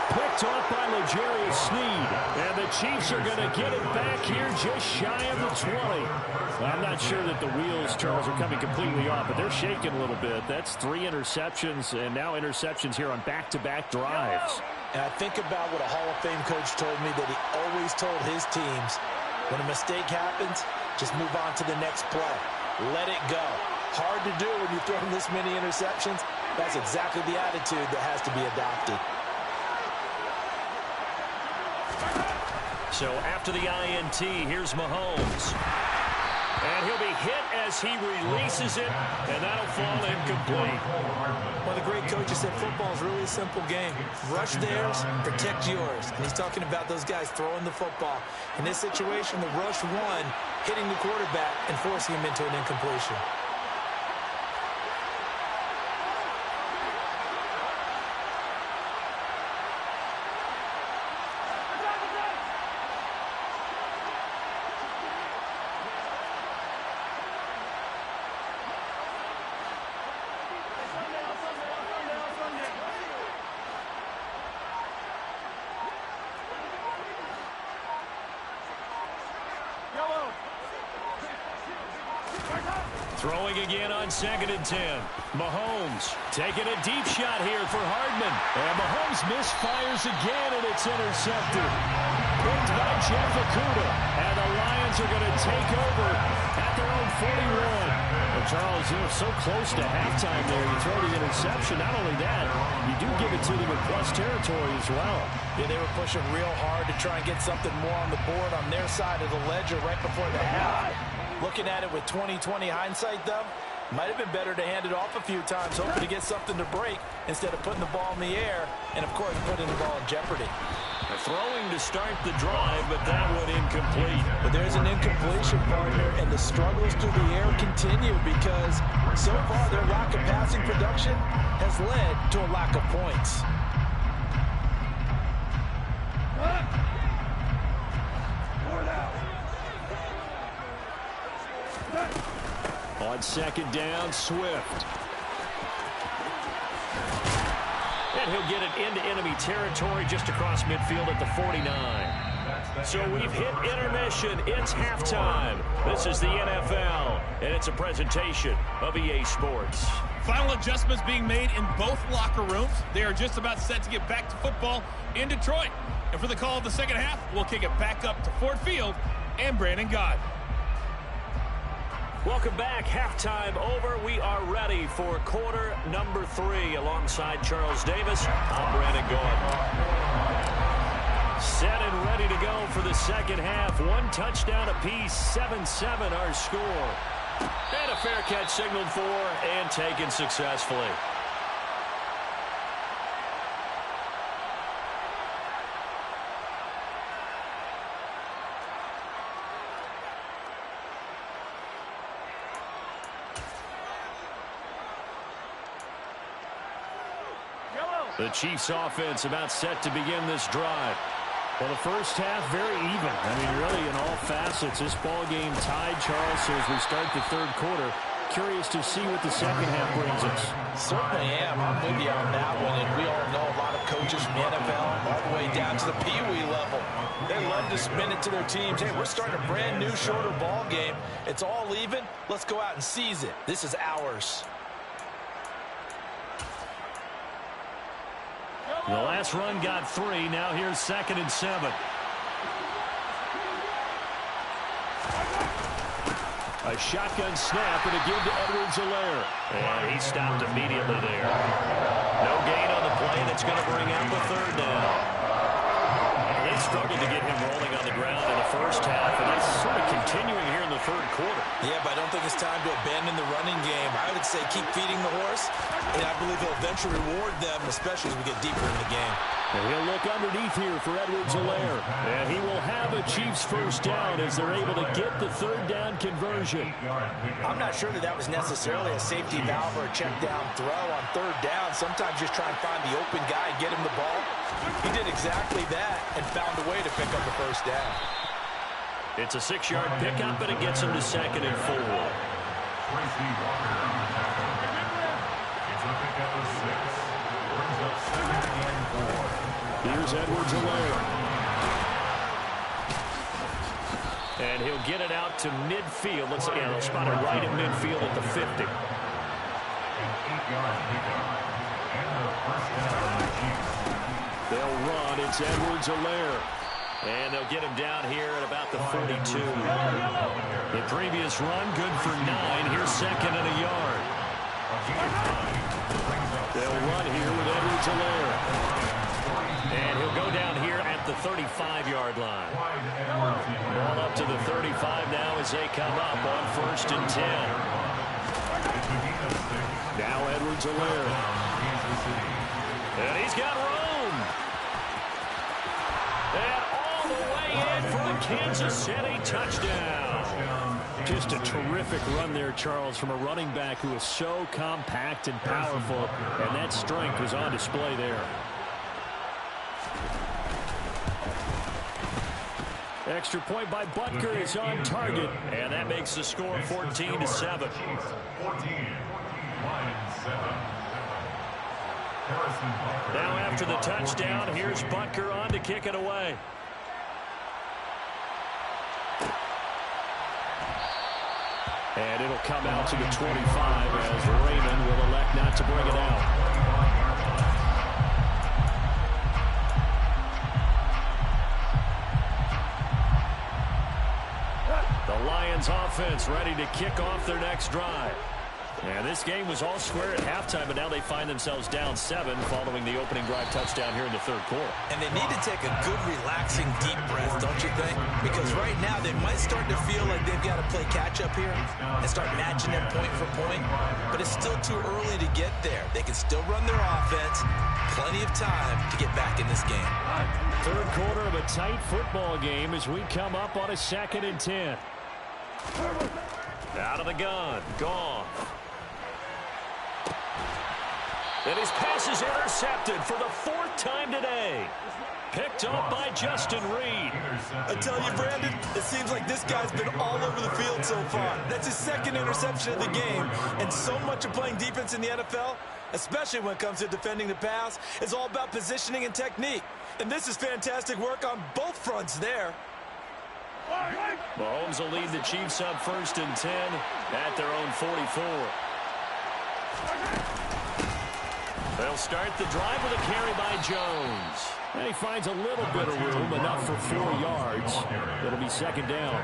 Speaker 2: Picked off by L'Jarius Sneed. And the Chiefs are going to get it back here just shy of the 20. I'm not sure that the wheels, Charles, are coming completely off, but they're shaking a little bit. That's 3 interceptions, and now interceptions here on back-to-back drives.
Speaker 4: And I think about what a Hall of Fame coach told me that he always told his teams, when a mistake happens, just move on to the next play. Let it go. Hard to do when you throw this many interceptions. That's exactly the attitude that has to be adopted.
Speaker 2: So after the INT, here's Mahomes. And he'll be hit as he releases it, and that'll fall incomplete.
Speaker 5: One of the great coaches said football is really a simple game. Rush theirs, protect yours. And he's talking about those guys throwing the football. In this situation, the rush one, hitting the quarterback and forcing him into an incompletion.
Speaker 2: Throwing again on 2nd and 10. Mahomes taking a deep shot here for Hardman. And Mahomes misfires again, and it's intercepted. Picked by Jeff Okudah. And the Lions are going to take over at their own 41. Well, Charles, you know, so close to halftime there. You throw the interception. Not only that, you do give it to them in plus territory as well.
Speaker 4: Yeah, they were pushing real hard to try and get something more on the board on their side of the ledger right before the half. Looking at it with 20/20 hindsight, though, might have been better to hand it off a few times, hoping to get something to break instead of putting the ball in the air and, of course, putting the ball in jeopardy.
Speaker 2: Throwing to start the drive, but that one incomplete.
Speaker 4: But there's an incompletion, partner, and the struggles through the air continue because so far their lack of passing production has led to a lack of points.
Speaker 2: On 2nd down, Swift. And he'll get it into enemy territory just across midfield at the 49. So we've hit intermission. It's halftime. This is the NFL, and it's a presentation of EA Sports.
Speaker 9: Final adjustments being made in both locker rooms. They are just about set to get back to football in Detroit. And for the call of the second half, we'll kick it back up to Ford Field and Brandon Gott.
Speaker 2: Welcome back. Halftime over. We are ready for quarter number 3 alongside Charles Davis. I'm Brandon Gott. Set and ready to go for the second half. 1 touchdown apiece. 7-7 our score. And a fair catch signaled for and taken successfully. The Chiefs offense about set to begin this drive. Well, the first half, very even. I mean, really, in all facets, this ball game tied, Charles. So as we start the third quarter, curious to see what the second half brings us.
Speaker 4: Certainly am. I'm with you on that one. And we all know a lot of coaches from the NFL all the way down to the Pee-wee level. They love to spin it to their teams. Hey, we're starting a brand new, shorter ball game. It's all even. Let's go out and seize it. This is ours.
Speaker 2: The last run got 3. Now here's 2nd and 7. A shotgun snap and a give to Edwards-Helaire. And he stopped immediately there. No gain on the play. That's going to bring out the 3rd down. They struggled to get him rolling on the ground in the first half, and that's sort of continuing here in the third quarter.
Speaker 5: Yeah, but I don't think it's time to abandon the running game. I would say keep feeding the horse, and I believe he'll eventually reward them, especially as we get deeper in the game.
Speaker 2: And he'll look underneath here for Edwards-Helaire. And he will have a Chiefs first down as they're able to get the 3rd down conversion.
Speaker 4: I'm not sure that was necessarily a safety valve or a check down throw on 3rd down. Sometimes just try and find the open guy and get him the ball. He did exactly that and found a way to pick up the first down.
Speaker 2: It's a 6-yard pickup, and it gets him to 2nd and 4. Here's Edwards-Helaire. And he'll get it out to midfield. Let's see, they'll spot it right at midfield at the 50. They'll run. It's Edwards-Helaire. And they'll get him down here at about the 42. The previous run, good for 9. Here's 2nd and a yard. They'll run here with Edwards-Helaire. And he'll go down here at the 35-yard line. Ball up to the 35 now as they come up on 1st and 10. Now Edwards-Helaire. And he's got room. And all the way in for a Kansas City touchdown. Just a terrific run there, Charles, from a running back who is so compact and powerful, and that strength was on display there. Extra point by Butker is on target, and that makes the score 14-7. Now after the touchdown, here's Butker on to kick it away. And it'll come out to the 25 as Raymond will elect not to bring it out. The Lions offense ready to kick off their next drive. And this game was all square at halftime, but now they find themselves down 7 following the opening drive touchdown here in the third quarter.
Speaker 5: And they need to take a good, relaxing, deep breath, don't you think? Because right now they might start to feel like they've got to play catch-up here and start matching them point for point. But it's still too early to get there. They can still run their offense. Plenty of time to get back in this game.
Speaker 2: Third quarter of a tight football game as we come up on a 2nd and 10. Out of the gun. Goff. And his pass is intercepted for the 4th time today. Picked up by Justin Reed.
Speaker 5: I tell you, Brandon, it seems like this guy's been all over the field so far. That's his 2nd interception of the game. And so much of playing defense in the NFL, especially when it comes to defending the pass, is all about positioning and technique. And this is fantastic work on both fronts there.
Speaker 2: Mahomes will lead the Chiefs up 1st and 10 at their own 44. They'll start the drive with a carry by Jones. And he finds a little bit of room, enough for 4 yards. It'll be 2nd down.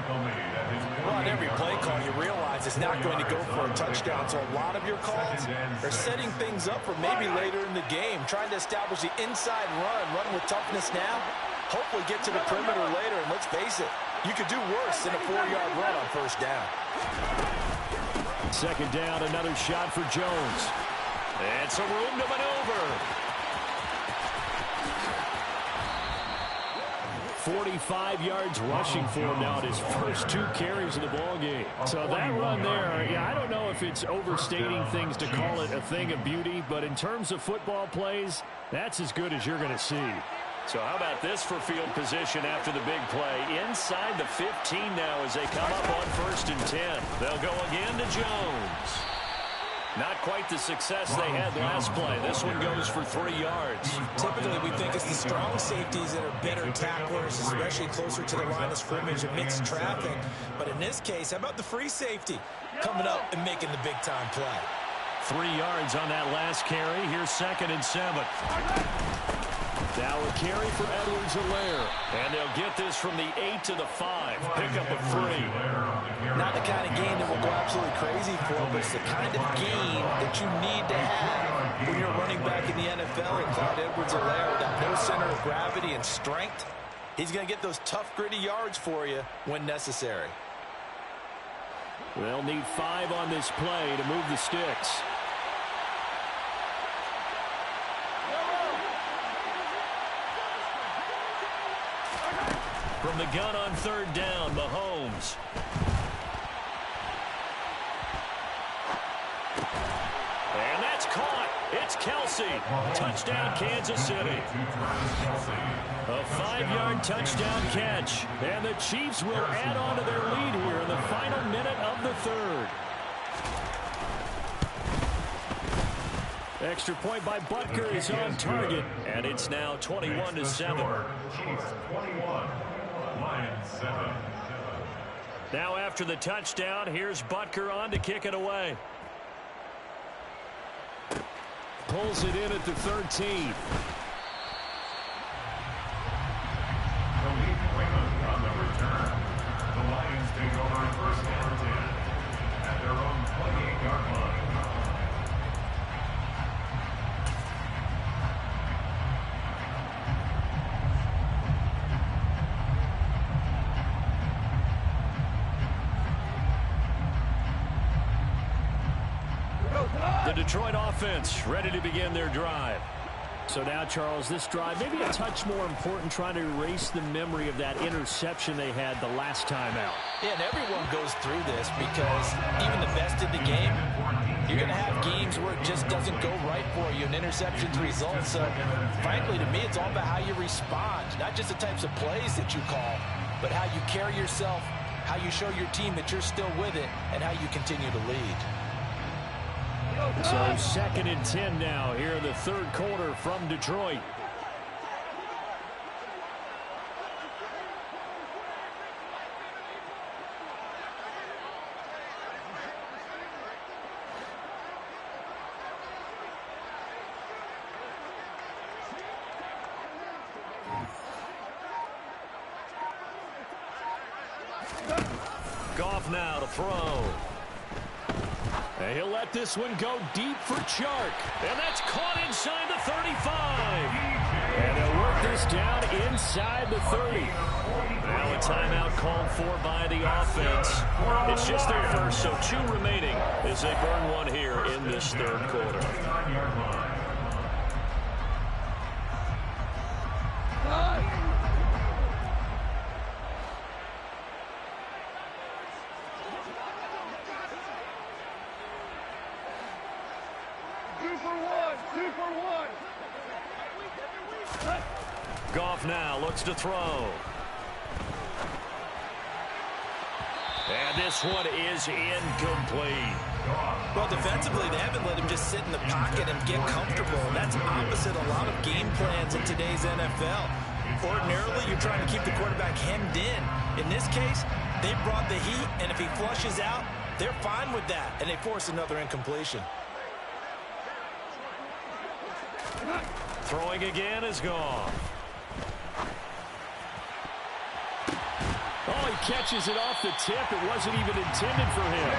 Speaker 4: Well, on every play call, you realize it's not going to go for a touchdown. So a lot of your calls are setting things up for maybe later in the game, trying to establish the inside run with toughness now. Hopefully get to the perimeter later, and let's face it, you could do worse than a 4-yard run on 1st down.
Speaker 2: 2nd down, another shot for Jones. And some room to maneuver. 45 yards rushing for him now at his first 2 carries of the ball game. So that run there, yeah, I don't know if it's overstating things to call it a thing of beauty, but in terms of football plays, that's as good as you're going to see. So how about this for field position after the big play? Inside the 15 now as they come up on 1st and 10. They'll go again to Jones. Not quite the success they had last play. This one goes for 3 yards.
Speaker 4: Typically, we think it's the strong safeties that are better tacklers, especially closer to the line of scrimmage amidst traffic. But in this case, how about the free safety coming up and making the big-time play?
Speaker 2: 3 yards on that last carry. Here's 2nd and 7. Now a carry for Edwards-Helaire. And they'll get this from the 8 to the 5. Pick up a 3.
Speaker 4: Not the kind of game that will go absolutely crazy for, but it's the kind of game that you need to have when you're running back in the NFL. And Clyde Edwards-Helaire with that no center of gravity and strength, he's going to get those tough, gritty yards for you when necessary.
Speaker 2: They'll need 5 on this play to move the sticks. From the gun on 3rd down, Mahomes. And that's caught. It's Kelsey. Touchdown, Kansas City. A 5-yard touchdown catch. And the Chiefs will add on to their lead here in the final minute of the 3rd. Extra point by Butker is on target. And it's now 21-7.
Speaker 3: Chiefs 21. Lions 7.
Speaker 2: Now after the touchdown, here's Butker on to kick it away. Pulls it in at the 13.
Speaker 3: On the return, the Lions take over 1st and 10 at their own 28-yard line.
Speaker 2: The Detroit offense ready to begin their drive. So now, Charles, this drive maybe a touch more important, trying to erase the memory of that interception they had the last time out.
Speaker 4: Yeah, and everyone goes through this because even the best in the game, you're going to have games where it just doesn't go right for you, and interceptions result. So, frankly, to me, it's all about how you respond, not just the types of plays that you call, but how you carry yourself, how you show your team that you're still with it, and how you continue to lead.
Speaker 2: So 2nd and 10 now here in the 3rd quarter from Detroit. Goff now to throw. And he'll let this one go deep for Chark. And that's caught inside the 35. And they'll work this down inside the 30. Now a timeout called for by the offense. It's just their first, so 2 remaining as they burn one here in this 3rd quarter. Goff now looks to throw. And this one is incomplete.
Speaker 4: Well, defensively, they haven't let him just sit in the pocket and get comfortable. And that's opposite a lot of game plans in today's NFL. Ordinarily, you're trying to keep the quarterback hemmed in. In this case, they brought the heat, and if he flushes out, they're fine with that, and they force another incompletion.
Speaker 2: Throwing again is gone. Oh, he catches it off the tip. It wasn't even intended for him.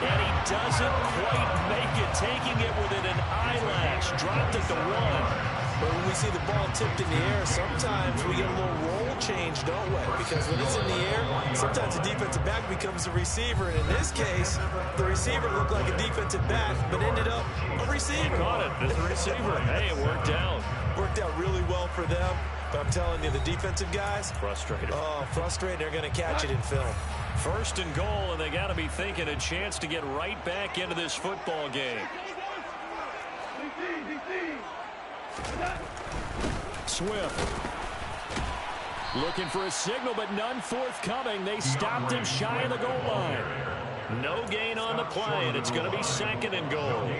Speaker 2: And he doesn't quite make it, taking it within an eyelash. Dropped it to 1.
Speaker 4: But when we see the ball tipped in the air, sometimes we get a little roll change, don't we? Because when it's in the air, sometimes the defensive back becomes a receiver. And in this case, the receiver looked like a defensive back, but ended up a receiver.
Speaker 2: He caught it as a receiver. Hey, it worked out.
Speaker 4: Worked out really well for them.
Speaker 5: But I'm telling you, the defensive guys,
Speaker 2: frustrated.
Speaker 5: Oh, frustrated. They're going to catch it in film.
Speaker 2: First and goal, and they got to be thinking a chance to get right back into this football game. Swift. Looking for a signal, but none forthcoming. They stopped him shy of the goal line. No gain on the play, and it's going to be second and goal.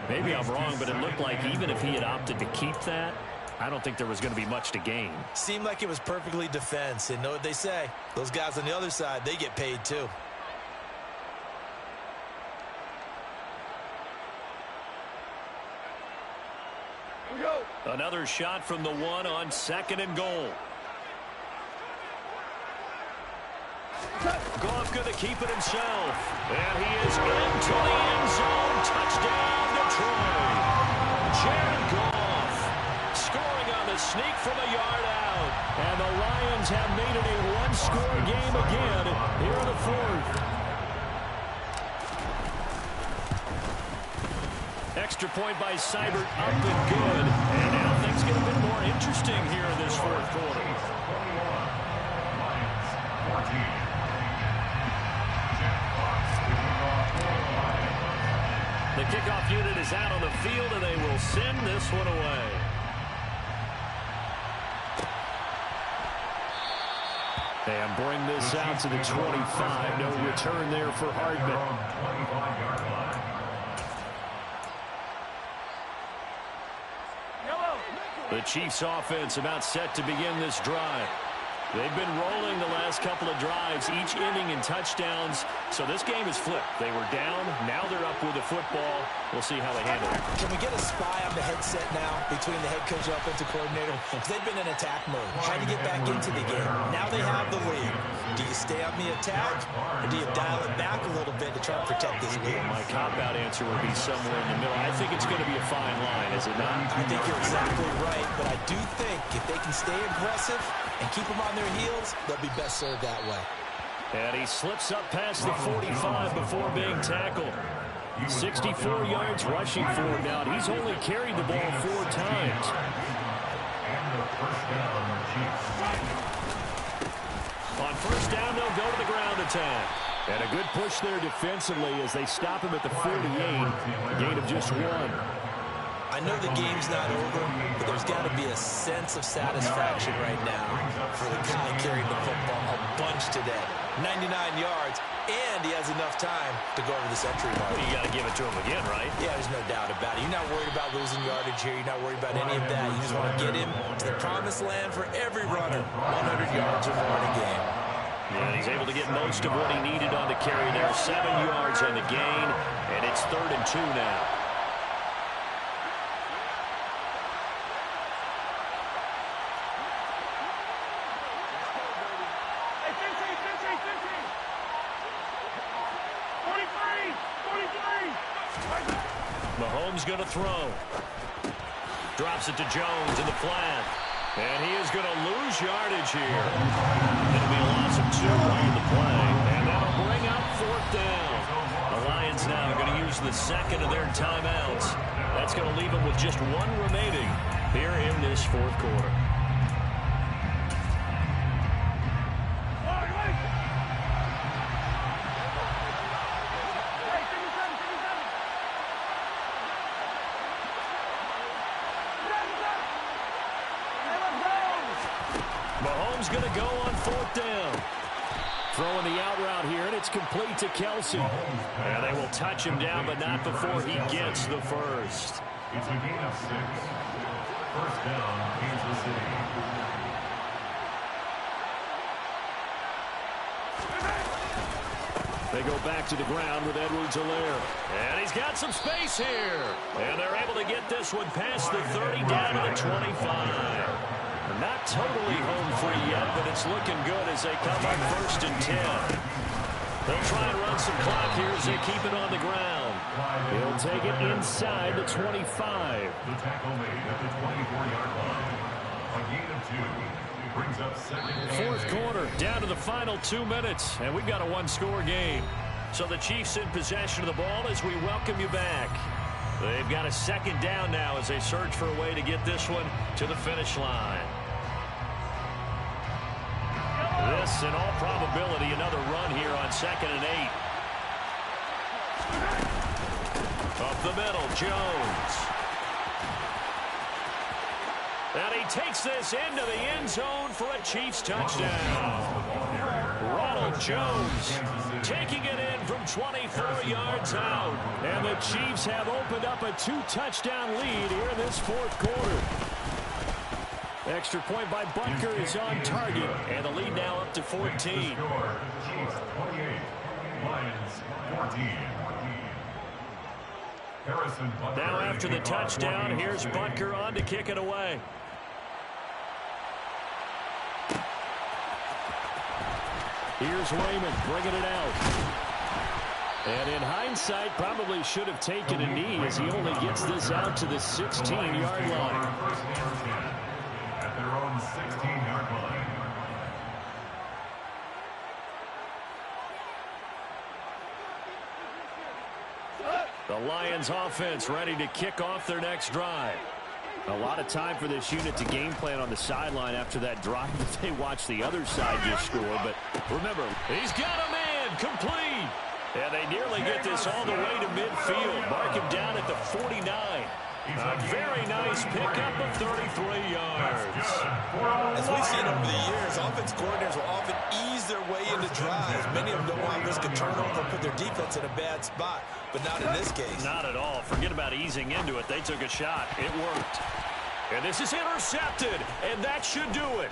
Speaker 2: Maybe I'm wrong, but it looked like even if he had opted to keep that, I don't think there was going to be much to gain.
Speaker 5: Seemed like it was perfectly defense. And know what they say? Those guys on the other side, they get paid too.
Speaker 2: Another shot from the one on second and goal. Goff going to keep it himself. And he is into the end zone. Touchdown, Detroit. Jared Goff scoring on the sneak from a yard out. And the Lions have made it a one-score game again here in the fourth. Extra point by Seibert, up and good. And now things get a bit more interesting here in this fourth quarter. The kickoff unit is out on the field, and they will send this one away. And bring this out to the 25. No return there for Hardman. The Chiefs offense about set to begin this drive. They've been rolling the last couple of drives, each ending in touchdowns. So this game is flipped. They were down. Now they're up with the football. We'll see how they handle it.
Speaker 5: Can we get a spy on the headset now between the head coach and offensive coordinator? Because they've been in attack mode, trying to get back into the game. Now they have the lead. Do you stay on the attack, or do you dial it back a little bit to try and protect this lead?
Speaker 2: My cop-out answer would be somewhere in the middle. I think it's going to be a fine line, is it not?
Speaker 5: I think you're exactly right, but I do think if they can stay aggressive and keep them on their heels, they'll be best served that way.
Speaker 2: And he slips up past the 45 before being tackled. 64 yards rushing for him now. He's only carried the ball 4 times. On first down, they'll go to the ground attack. And a good push there defensively as they stop him at the 48. Gain of just 1.
Speaker 5: I know the game's not over, but there's got to be a sense of satisfaction right now for the guy carrying the football a bunch today. 99 yards, and he has enough time to go over the century mark.
Speaker 2: Well, you got to give it to him again, right?
Speaker 5: Yeah, there's no doubt about it. You're not worried about losing yardage here. You're not worried about any of that. You just want to get him to the promised land for every runner. 100 yards or more in a game.
Speaker 2: Yeah, he's able to get most of what he needed on the carry there. 7 yards on the gain, and it's 3rd and 2 now. Mahomes going to throw. Drops it to Jones in the flat. And he is going to lose yardage here. It'll be a loss of 2 on the play. And that'll bring up 4th down. The Lions now are going to use the second of their timeouts. That's going to leave them with just 1 remaining here in this 4th quarter. Mahomes going to go on 4th down. Throwing the out route here, and it's complete to Kelsey. And they will touch him down, but not before he gets the first.
Speaker 3: It's a gain of 6. First down, Kansas City.
Speaker 2: They go back to the ground with Edwards-Helaire. And he's got some space here. And they're able to get this one past the 30 down to the 25. Not totally home free yet, but it's looking good as they come up 1st and 10. They'll try and run some clock here as they keep it on the ground. He'll take it inside the 25.
Speaker 3: The tackle made at the 24-yard line. A gain of 2 brings up 2nd.
Speaker 2: 4th quarter, down to the final 2 minutes, and we've got a 1-score game. So the Chiefs in possession of the ball as we welcome you back. They've got a 2nd down now as they search for a way to get this one to the finish line. This, in all probability, another run here on 2nd and 8. Up the middle, Jones. And he takes this into the end zone for a Chiefs touchdown. Ronald Jones taking it in from 24 yards out. And the Chiefs have opened up a 2-touchdown lead here in this 4th quarter. Extra point by Butker is on target. And the lead now up to 14.
Speaker 3: Chiefs 28, Lions 14.
Speaker 2: Now after the touchdown, here's Butker on to kick it away. Here's Raymond bringing it out. And in hindsight, probably should have taken a knee as he only gets this out to the 16-yard line.
Speaker 3: At their own 16-yard line.
Speaker 2: The Lions offense ready to kick off their next drive. A lot of time for this unit to game plan on the sideline after that drive that they watched the other side just score. But remember, he's got a man complete. And they nearly get this all the way to midfield. Mark him down at the 49. A very nice pickup of 33 yards.
Speaker 5: As we've seen over the years, offense coordinators will often ease their way into drives. Many of them don't want to risk a turnover and put their defense in a bad spot, but not in this case.
Speaker 2: Not at all. Forget about easing into it. They took a shot. It worked. And this is intercepted, and that should do it.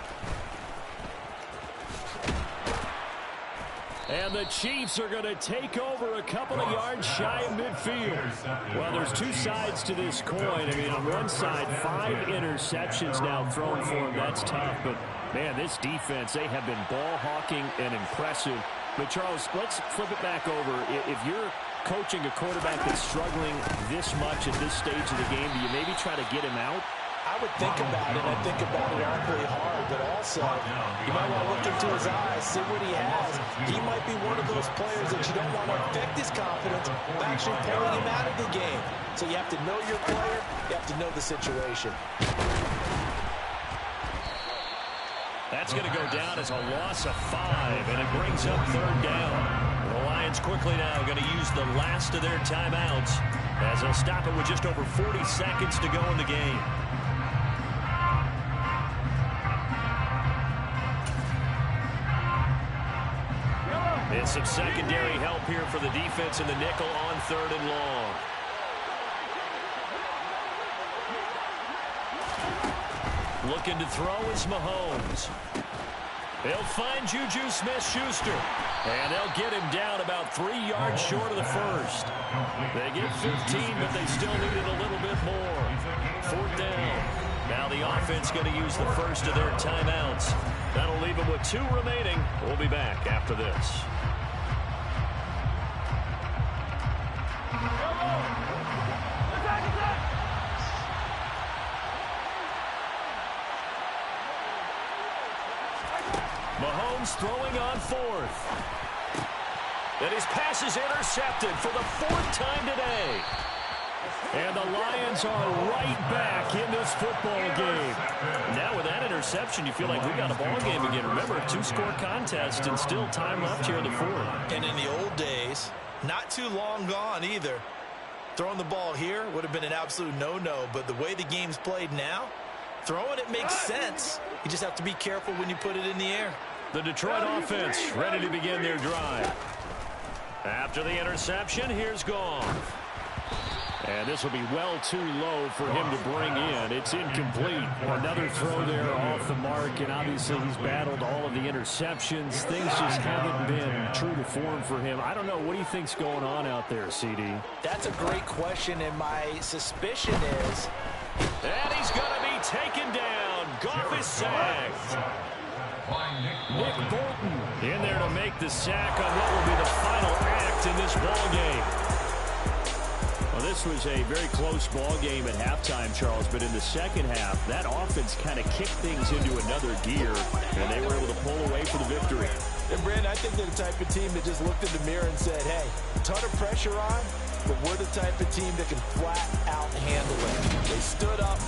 Speaker 2: And the Chiefs are going to take over a couple of yards shy of midfield. Well, there's two sides to this coin. I mean, on one side, 5 interceptions now thrown for them. That's tough. But, man, this defense, they have been ball hawking and impressive. But, Charles, let's flip it back over. If you're coaching a quarterback that's struggling this much at this stage of the game, do you maybe try to get him out?
Speaker 4: I would think about it. I think about it awfully hard, but also you might want to look into his eyes, see what he has. He might be one of those players that you don't want to affect his confidence by actually pulling him out of the game. So you have to know your player. You have to know the situation.
Speaker 2: That's going to go down as a loss of 5, and it brings up 3rd down. The Lions quickly now going to use the last of their timeouts as they'll stop it with just over 40 seconds to go in the game. And some secondary help here for the defense in the nickel on 3rd and long. Looking to throw is Mahomes. They'll find Juju Smith-Schuster. And they'll get him down about 3 yards short of the first. They get 15, but they still need it a little bit more. 4th down. Now the offense going to use the first of their timeouts. That'll leave them with 2 remaining. We'll be back after this. Mahomes throwing on 4th. And his pass is intercepted for the 4th time today. And the Lions are right back in this football game. Now with that interception, you feel like we got a ball game again. Remember, 2-score contest and still time left here in the 4th.
Speaker 5: And in the old days, not too long gone either, throwing the ball here would have been an absolute no-no. But the way the game's played now, throwing it makes sense. You just have to be careful when you put it in the air.
Speaker 2: The Detroit offense ready to begin their drive. After the interception, here's Goff. And this will be well too low for him to bring in. It's incomplete. Another throw there off the mark, and obviously he's battled all of the interceptions. Things just haven't been true to form for him. I don't know. What do you think's going on out there, CD?
Speaker 4: That's a great question, and my suspicion is...
Speaker 2: And he's going to be taken down. Goff is sacked. Nick Bolton in there to make the sack on what will be the final act in this ball game. Well, this was a very close ball game at halftime, Charles, but in the second half, that offense kind of kicked things into another gear, and they were able to pull away for the victory.
Speaker 4: And, Brandon, I think they're the type of team that just looked in the mirror and said, hey, ton of pressure on, but we're the type of team that can flat out handle it. They stood up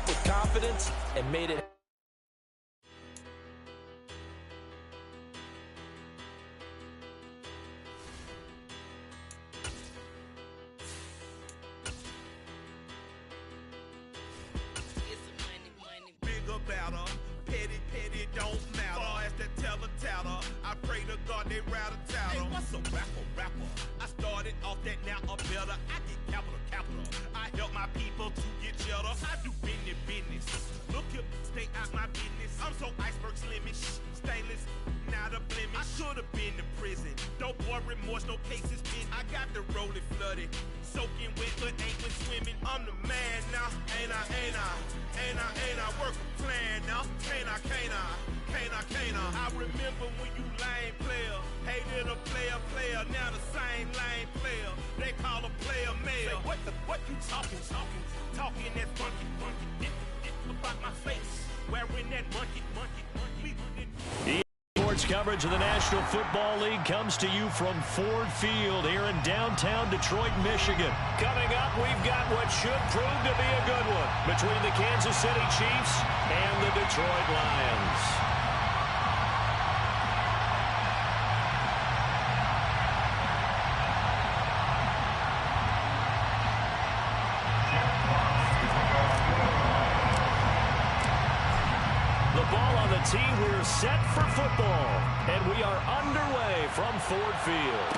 Speaker 4: with confidence, and made it.
Speaker 1: they rattle tattle. Hey, what's a rapper? I started off that, now I'm better. I get capital. I help my people to get cheddar. I do business. Look here, stay out my business. I'm so iceberg slimish, stainless, not a blemish. I should have been in prison. Don't boy remorse, no cases pinned. I got the rolling flooded, soaking wet, but ain't been swimming. I'm the man now, ain't I? Work a plan now, can't I? I remember when you lame player, hated a player, now the same lame player. They call a player mayor. What you talking that funky, about my face, wearing that monkey.
Speaker 2: Sports coverage of the National Football League comes to you from Ford Field here in downtown Detroit, Michigan. Coming up, we've got what should prove to be a good one between the Kansas City Chiefs and the Detroit Lions. Team, we're set for football, and we are underway from Ford Field.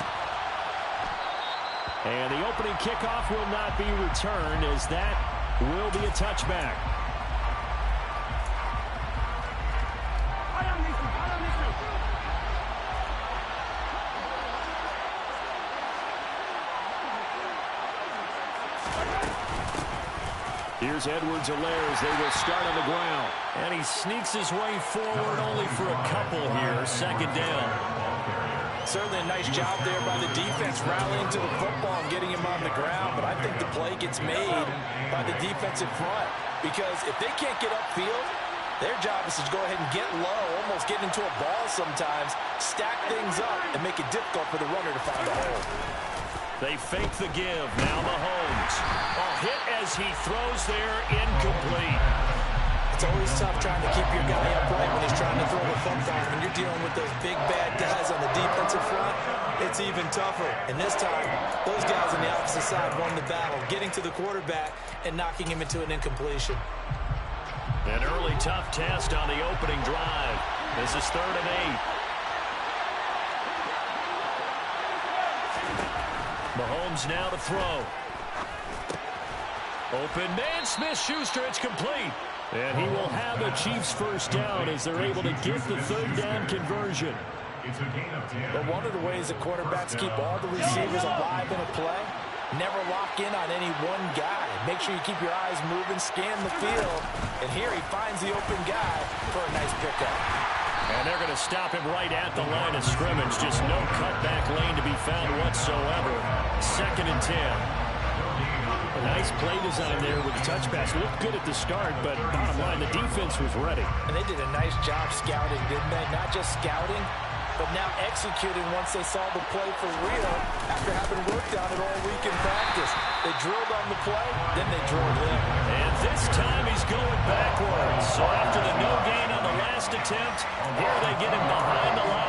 Speaker 2: And the opening kickoff will not be returned, as that will be a touchback. Here's Edwards-Helaire as they will start on the ground. And he sneaks his way forward only for a couple here. Second down.
Speaker 4: Certainly a nice job there by the defense rallying to the football and getting him on the ground. But I think the play gets made by the defensive front. Because if they can't get upfield, their job is to go ahead and get low, almost get into a ball sometimes, stack things up, and make it difficult for the runner to find a hole.
Speaker 2: They fake the give. Now Mahomes. A hit as he throws there, incomplete.
Speaker 4: It's always tough trying to keep your guy upright when he's trying to throw the football. When you're dealing with those big, bad guys on the defensive front, it's even tougher. And this time, those guys on the opposite side won the battle, getting to the quarterback and knocking him into an incompletion.
Speaker 2: An early tough test on the opening drive. This is 3rd and 8. Mahomes now to throw. Open man, Smith-Schuster, it's complete. And he will have a Chiefs first down as they're able to get the 3rd down conversion.
Speaker 4: But one of the ways that quarterbacks keep all the receivers alive in a play, never lock in on any one guy. Make sure you keep your eyes moving, scan the field. And here he finds the open guy for a nice pickup.
Speaker 2: And they're going to stop him right at the line of scrimmage. Just no cutback lane to be found whatsoever. 2nd and 10. A nice play design there with the touch pass. Looked good at the start, but bottom line, the defense was ready.
Speaker 4: And they did a nice job scouting, didn't they? Not just scouting, but now executing once they saw the play for real after having worked on it all week in practice. They drilled on the play, then they drilled him.
Speaker 2: And this time he's going backwards. So after the no gain on the last attempt, here they get him behind the line.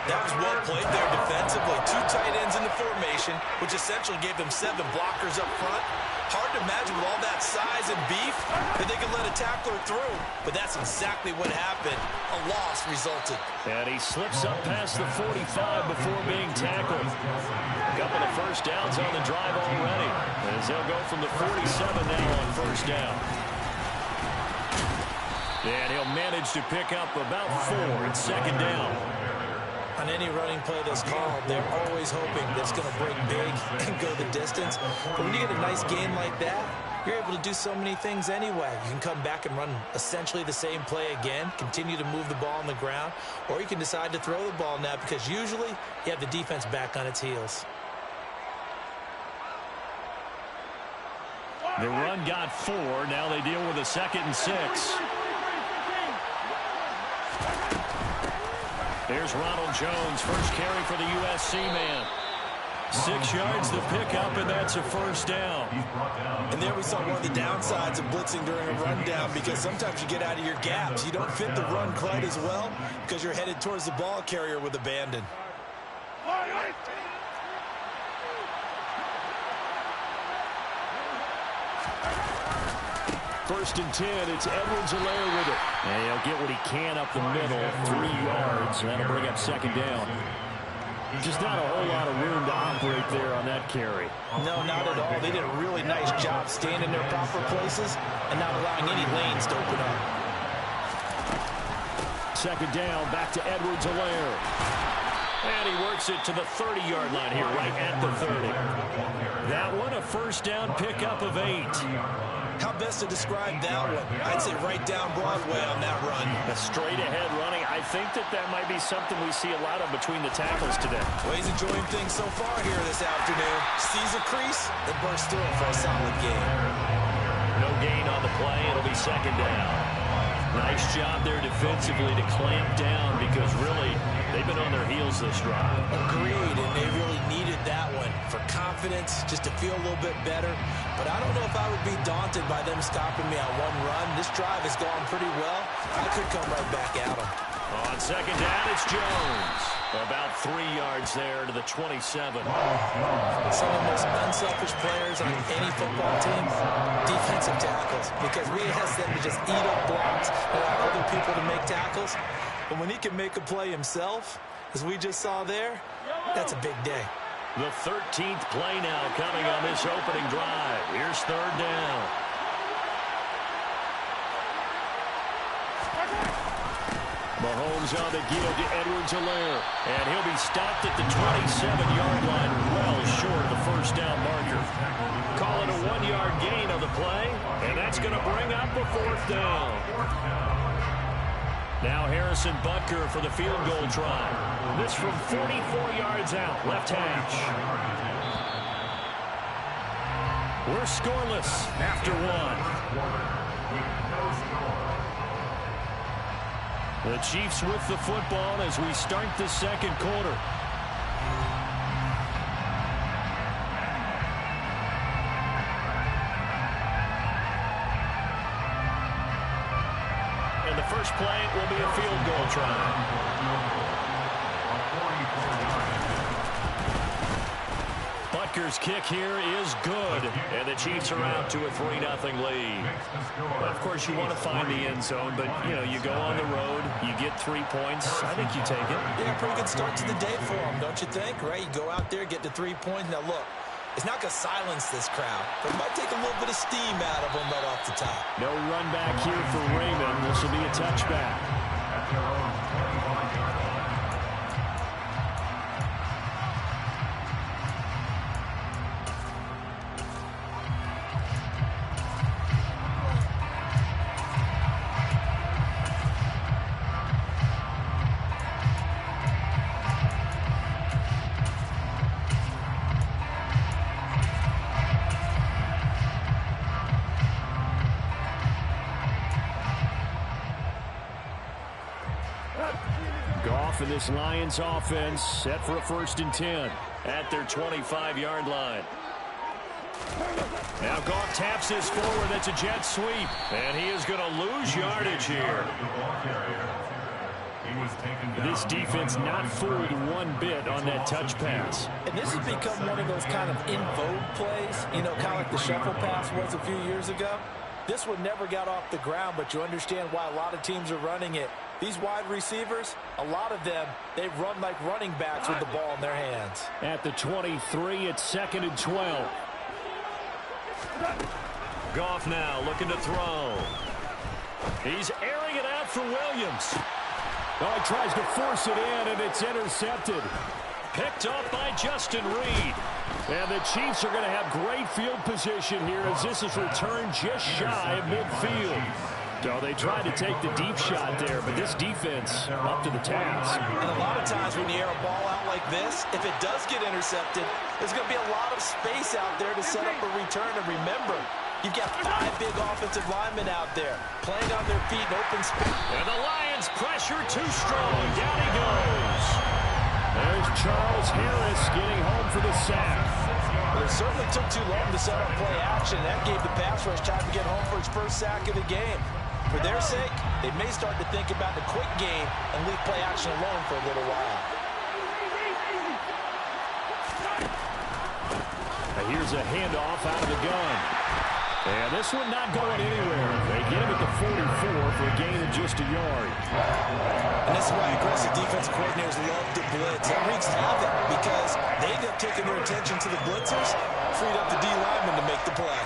Speaker 5: That was well played there defensively. 2 tight ends in the formation, which essentially gave them 7 blockers up front. Hard to imagine with all that size and beef that they could let a tackler through. But that's exactly what happened. A loss resulted.
Speaker 2: And he slips up past the 45 before being tackled. A couple of first downs on the drive already, as they'll go from the 47 now on first down. And he'll manage to pick up about 4 at 2nd down.
Speaker 4: On any running play that's called, they're always hoping that it's going to break big and go the distance. But when you get a nice gain like that, you're able to do so many things anyway. You can come back and run essentially the same play again, continue to move the ball on the ground, or you can decide to throw the ball now because usually you have the defense back on its heels.
Speaker 2: The run got 4. Now they deal with a 2nd and 6. Here's Ronald Jones, first carry for the USC man. 6 yards the pickup, and that's a first down.
Speaker 5: And there we saw one of the downsides of blitzing during a rundown, because sometimes you get out of your gaps. You don't fit the run quite as well because you're headed towards the ball carrier with abandon.
Speaker 2: first and 10. It's Edwards-Helaire with it. And he'll get what he can up the middle, 3 yards, and that'll bring up second down. Just not a whole lot of room to operate there on that carry.
Speaker 5: No, not at all. They did a really nice job staying in their proper places and not allowing any lanes to open up.
Speaker 2: Second down, back to Edwards-Helaire. And he works it to the 30-yard line here, right at the 30. That one, a first down pickup of 8.
Speaker 5: How best to describe that one? I'd say right down Broadway on that run.
Speaker 2: A straight-ahead running. I think that might be something we see a lot of between the tackles today.
Speaker 5: Well, he's enjoying things so far here this afternoon. Sees a crease, then bursts through it for a solid gain.
Speaker 2: No gain on the play. It'll be second down. Nice job there defensively to clamp down because really they've been on their heels this drive.
Speaker 5: Agreed, and they really needed that one for confidence, just to feel a little bit better. But I don't know if I would be daunted by them stopping me on one run. This drive has gone pretty well. I could come right back at them.
Speaker 2: On second down, it's Jones. About 3 yards there to the 27.
Speaker 5: Some of the most unselfish players on any football team, defensive tackles, because we ask them to just eat up blocks and allow other people to make tackles. But when he can make a play himself, as we just saw there, that's a big day.
Speaker 2: The 13th play now coming on this opening drive. Here's third down. Mahomes on the give to Edwards-Helaire. And he'll be stopped at the 27-yard line, well short of the first down marker. Call it a 1-yard gain on the play, and that's going to bring up a fourth down. Now Harrison Butker for the field goal try. This from 44 yards out, left hash. We're scoreless after one. The Chiefs with the football as we start the second quarter. And the first play will be a field goal try. Butker's kick here is good, and the Chiefs are out to a 3-0 lead. Well, of course, you want to find the end zone, but, you know, you go on the road, you get 3 points. I think you take it.
Speaker 5: Yeah, pretty good start to the day for them, don't you think? Right? You go out there, get to 3 points. Now, look, it's not going to silence this crowd, but it might take a little bit of steam out of them right off the top.
Speaker 2: No run back here for Raymond. This will be a touchback. And this Lions offense set for a 1st and 10 at their 25-yard line. Now Goff taps this forward. That's a jet sweep. And he is going to lose yardage here. This defense not fooled one bit on that touch pass.
Speaker 5: And this has become one of those kind of in vogue plays, you know, kind of like the shuffle pass was a few years ago. This one never got off the ground, but you understand why a lot of teams are running it. These wide receivers, a lot of them, they run like running backs with the ball in their hands.
Speaker 2: At the 23, it's 2nd and 12. Goff now looking to throw. He's airing it out for Williams. Oh, he tries to force it in, and it's intercepted. Picked off by Justin Reed. And the Chiefs are going to have great field position here as this is returned just shy of midfield. So they tried to take the deep shot there, but this defense up to the task.
Speaker 5: And a lot of times when you air a ball out like this, if it does get intercepted, there's going to be a lot of space out there to set up a return. And remember, you've got 5 big offensive linemen out there playing on their feet in open space.
Speaker 2: And the Lions pressure too strong. Down he goes. There's Charles Harris getting home for the sack.
Speaker 5: Well, it certainly took too long to set up play action. That gave the pass rush time to get home for his first sack of the game. For their sake, they may start to think about the quick game and leave play action alone for a little while.
Speaker 2: Now here's a handoff out of the gun. And this one not going anywhere. They get him at the 44 for a gain of just a yard.
Speaker 5: And this is why aggressive defensive coordinators love to blitz. That wreaks havoc because they end up taking their attention to the blitzers, freed up the D lineman to make the play.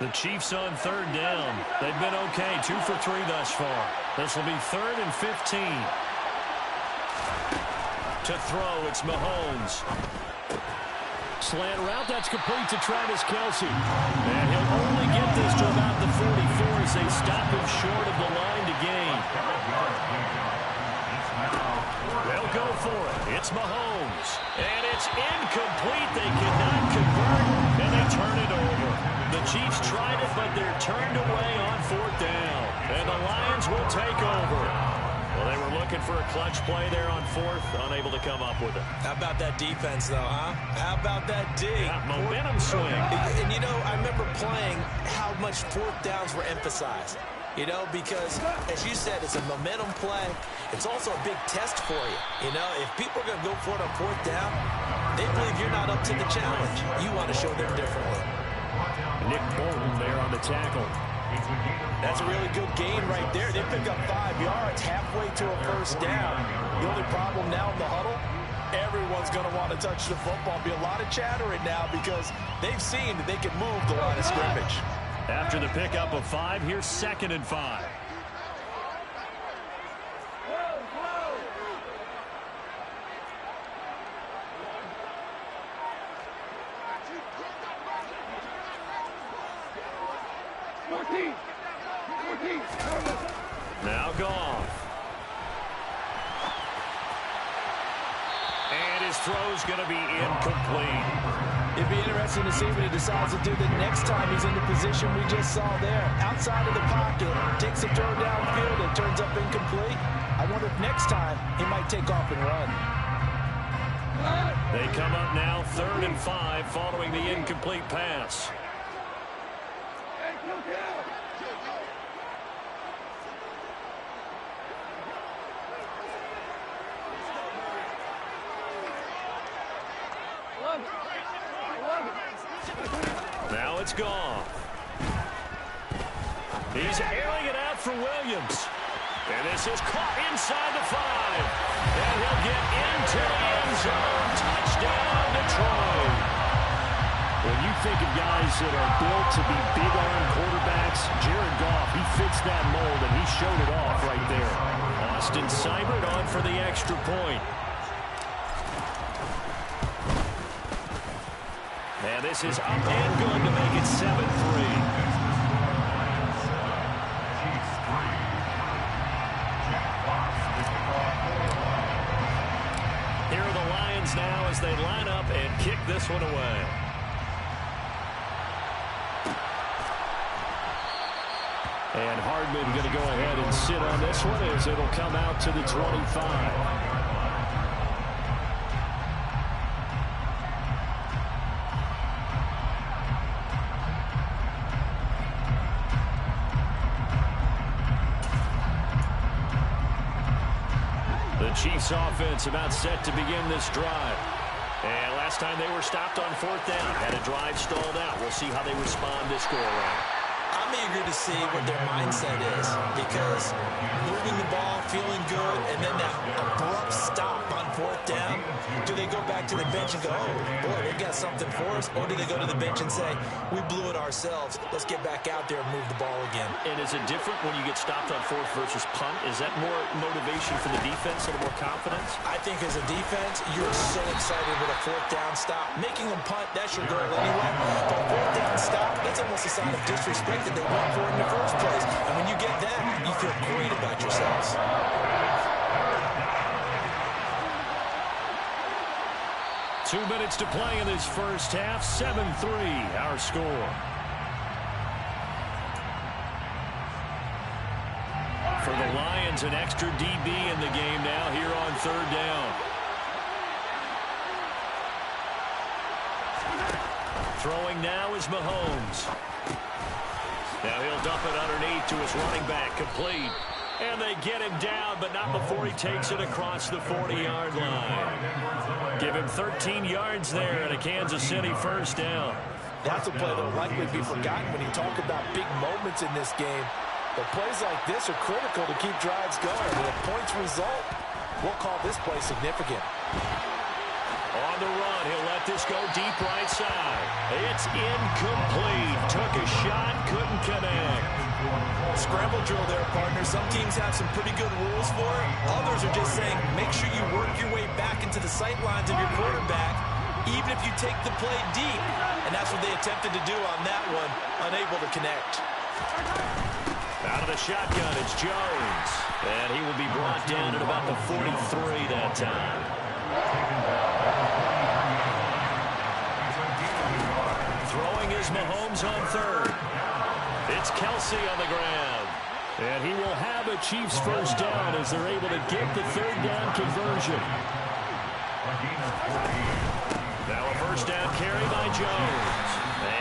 Speaker 2: The Chiefs on third down. They've been okay, 2 for 3 thus far. This will be 3rd and 15. To throw, it's Mahomes. Slant route, that's complete to Travis Kelce. And he'll only get this to about the 44 as they stop him short of the line to gain. They'll go for it. It's Mahomes. And it's incomplete. They cannot convert, and they turn it over. The Chiefs tried it, but they're turned away on 4th down. And the Lions will take over. Well, they were looking for a clutch play there on 4th, unable to come up with it.
Speaker 5: How about that defense, though, huh? How about that D?
Speaker 2: Yeah, momentum swing.
Speaker 5: And, you know, I remember playing how much 4th downs were emphasized. You know, because, as you said, it's a momentum play. It's also a big test for you. You know, if people are going to go for it on 4th down, they believe you're not up to the challenge. You want to show them differently.
Speaker 2: Nick Bolton there on the tackle.
Speaker 5: That's a really good gain right there. They pick up 5 yards halfway to a 1st down. The only problem now in the huddle, everyone's going to want to touch the football. Be a lot of chattering now because they've seen that they can move the line of scrimmage.
Speaker 2: After the pickup of 5, here's 2nd and 5. Now Goff. And his throw's going to be incomplete.
Speaker 5: It'd be interesting to see what he decides to do the next time he's in the position we just saw there. Outside of the pocket, takes a throw downfield, it turns up incomplete. I wonder if next time he might take off and run.
Speaker 2: They come up now 3rd and 5 following the incomplete pass. Now it's Goff. He's airing it out for Williams. And this is caught inside the 5. And he'll get into the end zone. Touchdown, Detroit. When you think of guys that are built to be big-arm quarterbacks, Jared Goff, he fits that mold, and he showed it off right there. Austin Seibert on for the extra point. And this is up and good to make it 7-3. Here are the Lions now as they line up and kick this one away. And Hardman going to go ahead and sit on this one as it'll come out to the 25. Chiefs offense about set to begin this drive. And last time they were stopped on 4th down, had a drive stalled out. We'll see how they respond this go around.
Speaker 5: I'm eager to see what their mindset is because moving the ball, feeling good, and then that abrupt stop on 4th down, do they go back to the bench and go, oh, boy, they got something for us? Or do they go to the bench and say, we blew it ourselves. Let's get back out there and move the ball again.
Speaker 2: And is it different when you get stopped on 4th versus punt? Is that more motivation for the defense, a little more confidence?
Speaker 5: I think as a defense, you're so excited with a 4th down stop. Making them punt, that's your goal anyway. But 4th down stop, that's almost a sign of disrespect that they went for it in the first place. And when you get that, you feel great about yourselves.
Speaker 2: Two minutes to play in this first half. 7-3, our score. For the Lions, an extra DB in the game now here on 3rd down. Throwing now is Mahomes. Now he'll dump it underneath to his running back, complete. And they get him down, but not before he takes it across the 40-yard line. Give him 13 yards there and a Kansas City first down.
Speaker 4: That's a play that will likely be forgotten when you talk about big moments in this game. But plays like this are critical to keep drives going. And if points result, we'll call this play significant.
Speaker 2: On the run, he'll let this go deep right side. It's incomplete. Took a shot, couldn't connect.
Speaker 5: Scramble drill there, partner. Some teams have some pretty good rules for it. Others are just saying, make sure you work your way back into the sight lines of your quarterback, even if you take the play deep. And that's what they attempted to do on that one, unable to connect.
Speaker 2: Out of the shotgun, it's Jones. And he will be brought down at about the 43 that time. Throwing is Mahomes on third. It's Kelsey on the ground. And he will have a Chiefs first down as they're able to get the third down conversion. Now a first down carry by Jones.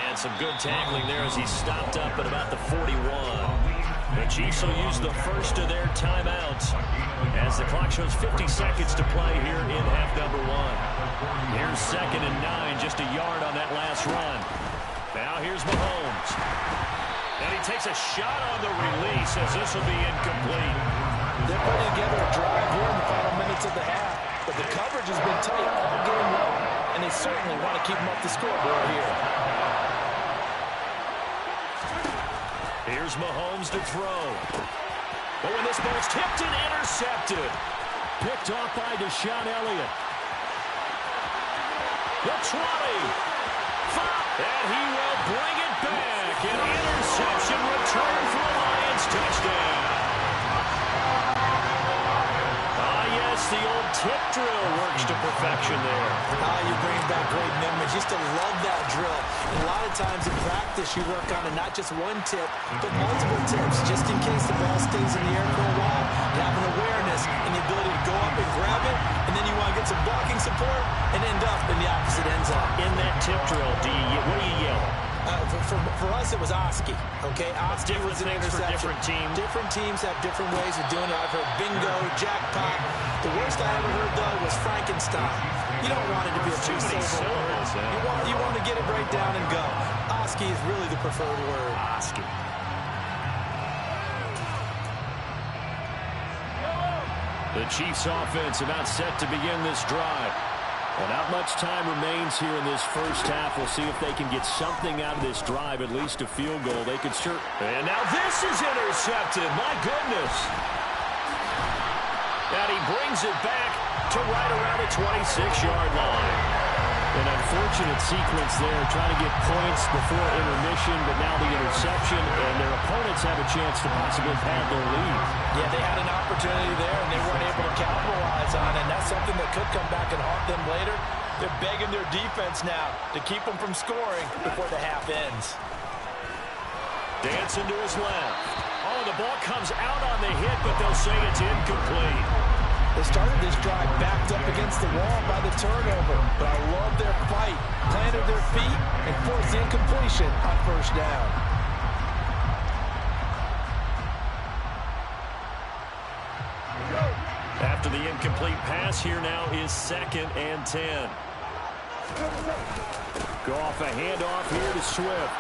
Speaker 2: And some good tackling there as he stopped up at about the 41. The Chiefs will use the first of their timeouts as the clock shows 50 seconds to play here in half number one. Here's 2nd and 9, just a yard on that last run. Now here's Mahomes. And he takes a shot on the release as this will be incomplete.
Speaker 4: They're putting together a drive here in the final minutes of the half. But the coverage has been tight all game long. And they certainly want to keep them off the scoreboard here.
Speaker 2: Here's Mahomes to throw. But when this ball's tipped and intercepted. Picked off by Deshaun Elliott. The 20. And he will bring it back. An interception return for a Lions touchdown. Yes, the old tip drill works to perfection there.
Speaker 4: You bring back great memories. Used to love that drill. And a lot of times in practice, you work on it, not just one tip, but multiple tips, just in case the ball stays in the air for a while. You have an awareness and the ability to go up and grab it, and then you want to get some blocking support and end up in the opposite end zone.
Speaker 2: In that tip drill, what do you yell?
Speaker 4: For us, it was Oski. Okay, Oski was an interception.
Speaker 2: Different teams.
Speaker 4: Different teams have different ways of doing it. I've heard bingo, jackpot. The worst I ever heard, though, was Frankenstein. You don't want it to be a
Speaker 2: too many syllables.
Speaker 4: You want to get it right down and go. Oski is really the preferred word.
Speaker 2: Oski. The Chiefs offense about set to begin this drive. Well, not much time remains here in this first half. We'll see if they can get something out of this drive, at least a field goal. They could sure. And now this is intercepted. My goodness. And he brings it back to right around the 26-yard line. An unfortunate sequence there, trying to get points before intermission, but now the interception, and their opponents have a chance to possibly pad their lead.
Speaker 4: Yeah, they had an opportunity there, and they weren't able to capitalize on it, and that's something that could come back and haunt them later. They're begging their defense now to keep them from scoring before the half ends.
Speaker 2: Dancing to his left. Oh, the ball comes out on the hit, but they'll say it's incomplete.
Speaker 4: They started this drive backed up against the wall by the turnover, but I love their fight. Planted their feet and forced the incompletion on first down.
Speaker 2: After the incomplete pass, here now is 2nd and 10. Go off a handoff here to Swift.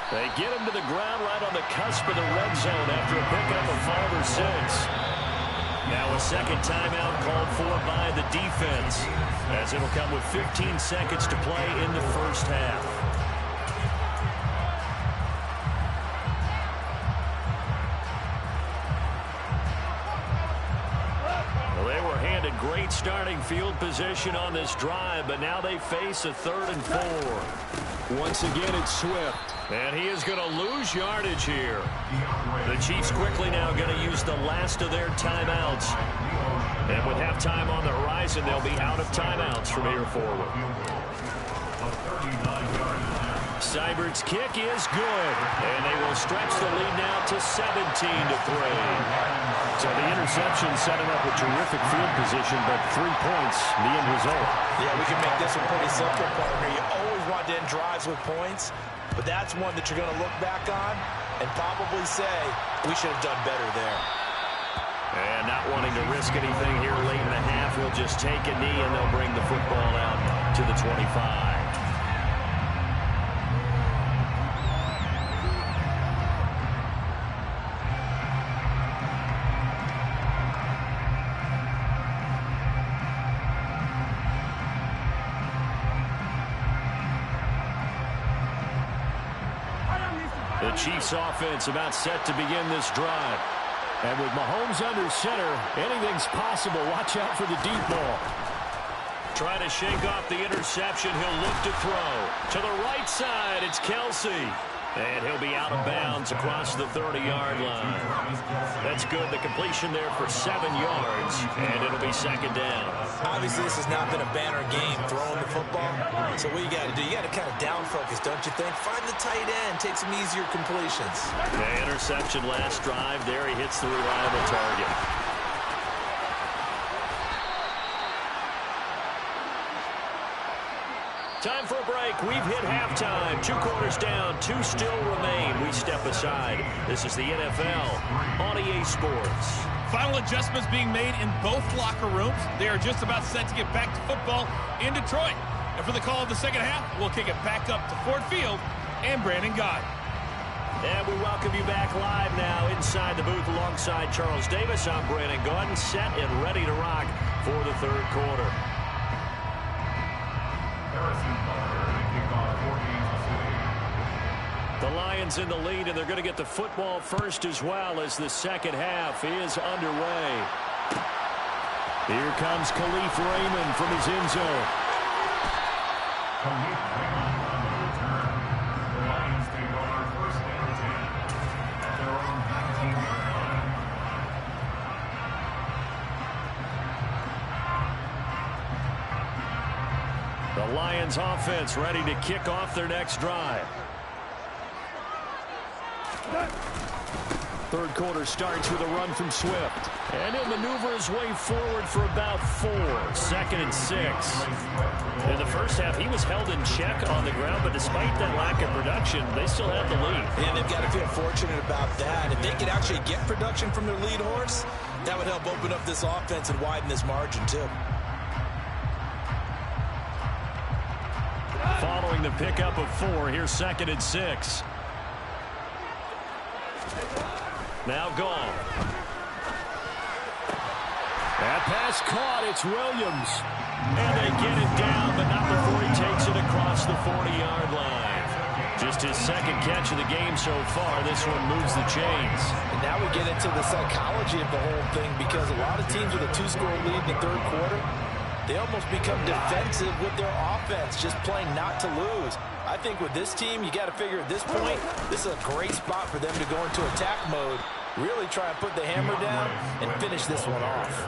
Speaker 2: They get him to the ground right on the cusp of the red zone after a pickup of 5 or 6. Now a second timeout called for by the defense, as it'll come with 15 seconds to play in the first half. Great starting field position on this drive, but now they face a 3rd and 4. Once again, it's Swift, and he is going to lose yardage here. The Chiefs quickly now going to use the last of their timeouts. And with halftime on the horizon, they'll be out of timeouts from here forward. Seibert's kick is good, and they will stretch the lead now to 17-3. So the interception setting up a terrific field position, but 3 points, the end result.
Speaker 4: Yeah, we can make this one pretty simple, partner. You always
Speaker 5: teams want to end drives with points, but that's one that you're going to look back on and probably say, we should have done better there.
Speaker 2: And not wanting to risk anything here late in the half, he'll just take a knee and they'll bring the football out to the 25. The Chiefs offense about set to begin this drive. And with Mahomes under center, anything's possible. Watch out for the deep ball. Trying to shake off the interception. He'll look to throw. To the right side, it's Kelsey. And he'll be out of bounds across the 30-yard line. That's good. The completion there for 7 yards, and it'll be second down.
Speaker 5: Obviously, this has not been a banner game throwing the football. So what you got to do, you got to kind of down focus, don't you think? Find the tight end, take some easier completions.
Speaker 2: The interception last drive. There he hits the reliable target. Time for a break. We've hit halftime. 2 quarters down. 2 still remain. We step aside. This is the NFL on EA Sports.
Speaker 9: Final adjustments being made in both locker rooms. They are just about set to get back to football in Detroit. And for the call of the second half, we'll kick it back up to Ford Field and Brandon Gott.
Speaker 2: And we welcome you back live now inside the booth alongside Charles Davis. I'm Brandon Gott, set and ready to rock for the third quarter. The Lions in the lead, and they're going to get the football first as well as the second half is underway. Here comes Khalif Raymond from his end zone.
Speaker 3: Khalif Raymond on the return. The Lions take over first and 10 at their own 19-yard line.
Speaker 2: The Lions offense ready to kick off their next drive. Third quarter starts with a run from Swift. And he'll maneuver his way forward for about 4. Second and 6. In the first half, he was held in check on the ground, but despite that lack of production, they still have the lead.
Speaker 5: And they've got to feel fortunate about that. If they could actually get production from their lead horse, that would help open up this offense and widen this margin, too.
Speaker 2: Following the pickup of 4, here's second and 6. Now gone. That pass caught. It's Williams. And they get it down, but not before he takes it across the 40-yard line. Just his second catch of the game so far. This one moves the chains.
Speaker 5: And now we get into the psychology of the whole thing, because a lot of teams with a 2-score lead in the third quarter, they almost become defensive with their offense, just playing not to lose. I think with this team, you got to figure at this point, this is a great spot for them to go into attack mode, really try and put the hammer down and finish this one off.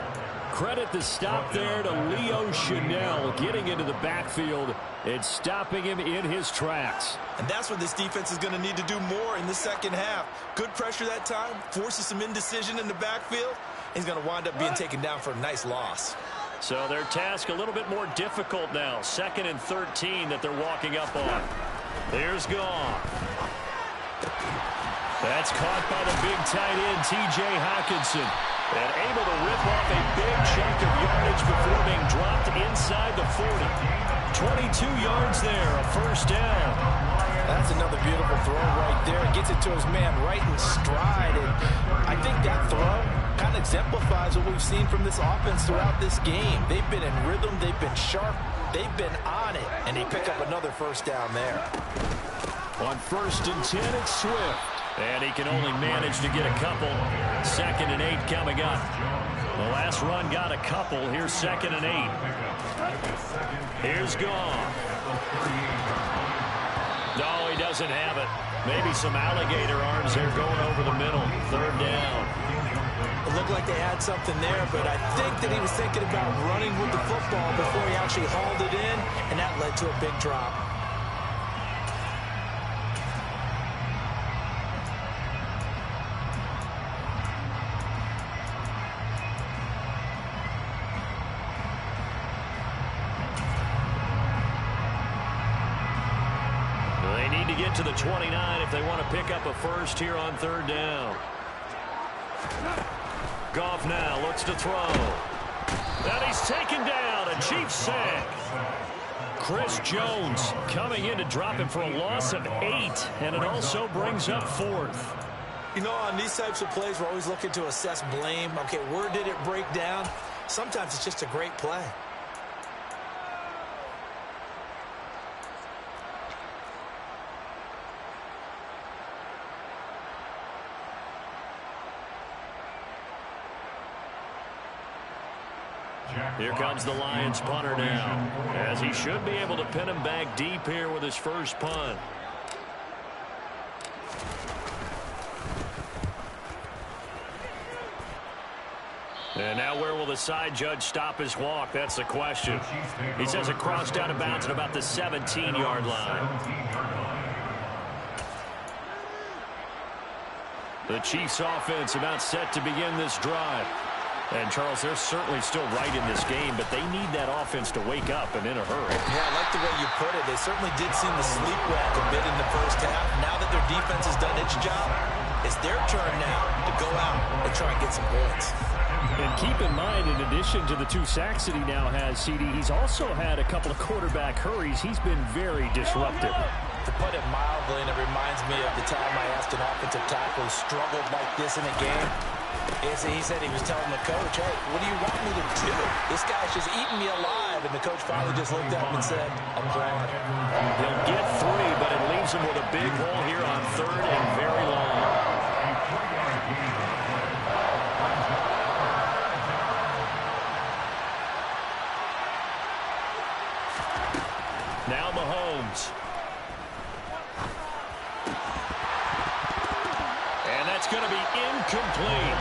Speaker 2: Credit the stop there to Leo Chanel, getting into the backfield and stopping him in his tracks.
Speaker 5: And that's what this defense is going to need to do more in the second half. Good pressure that time, forces some indecision in the backfield. He's going to wind up being taken down for a nice loss.
Speaker 2: So their task a little bit more difficult now. 2nd and 13 that they're walking up on. There's Goff. That's caught by the big tight end, T.J. Hockenson. And able to rip off a big chunk of yardage before being dropped inside the 40. 22 yards there, a first down.
Speaker 5: That's another beautiful throw right there. Gets it to his man right in stride. And I think that throw kind of exemplifies what we've seen from this offense throughout this game. They've been in rhythm. They've been sharp. They've been on it. And they pick up another first down there.
Speaker 2: On 1st and 10, it's Swift. And he can only manage to get a couple. 2nd and 8 coming up. The last run got a couple. Here's 2nd and 8. Here's Goff. No, he doesn't have it. Maybe some alligator arms there going over the middle. 3rd down.
Speaker 5: It looked like they had something there, but I think that he was thinking about running with the football before he actually hauled it in, and that led to a big drop.
Speaker 2: get to the 29 if they want to pick up a first here on third down. Goff now looks to throw. And he's taken down. A Chiefs sack. Chris Jones coming in to drop him for a loss of 8, and it also brings up 4th.
Speaker 5: You know, on these types of plays, we're always looking to assess blame. Okay, where did it break down? Sometimes it's just a great play.
Speaker 2: Here comes the Lions punter now, as he should be able to pin him back deep here with his first punt. And now where will the side judge stop his walk? That's the question. He says it crossed out of bounds at about the 17-yard line. The Chiefs offense about set to begin this drive. And, Charles, they're certainly still right in this game, but they need that offense to wake up and in a hurry.
Speaker 5: Yeah, I like the way you put it. They certainly did seem to sleepwalk a bit in the first half. Now that their defense has done its job, it's their turn now to go out and try and get some points.
Speaker 2: And keep in mind, in addition to the 2 sacks that he now has, CD, he's also had a couple of quarterback hurries. He's been very disruptive.
Speaker 5: To put it mildly, and it reminds me of the time I asked an offensive tackle who struggled like this in a game. He said he was telling the coach, hey, what do you want me to do? This guy's just eating me alive. And the coach finally just looked at him and said, I'm glad.
Speaker 2: He'll get 3, but it leaves him with a big hole here on 3rd and very long. Now Mahomes. And that's going to be incomplete.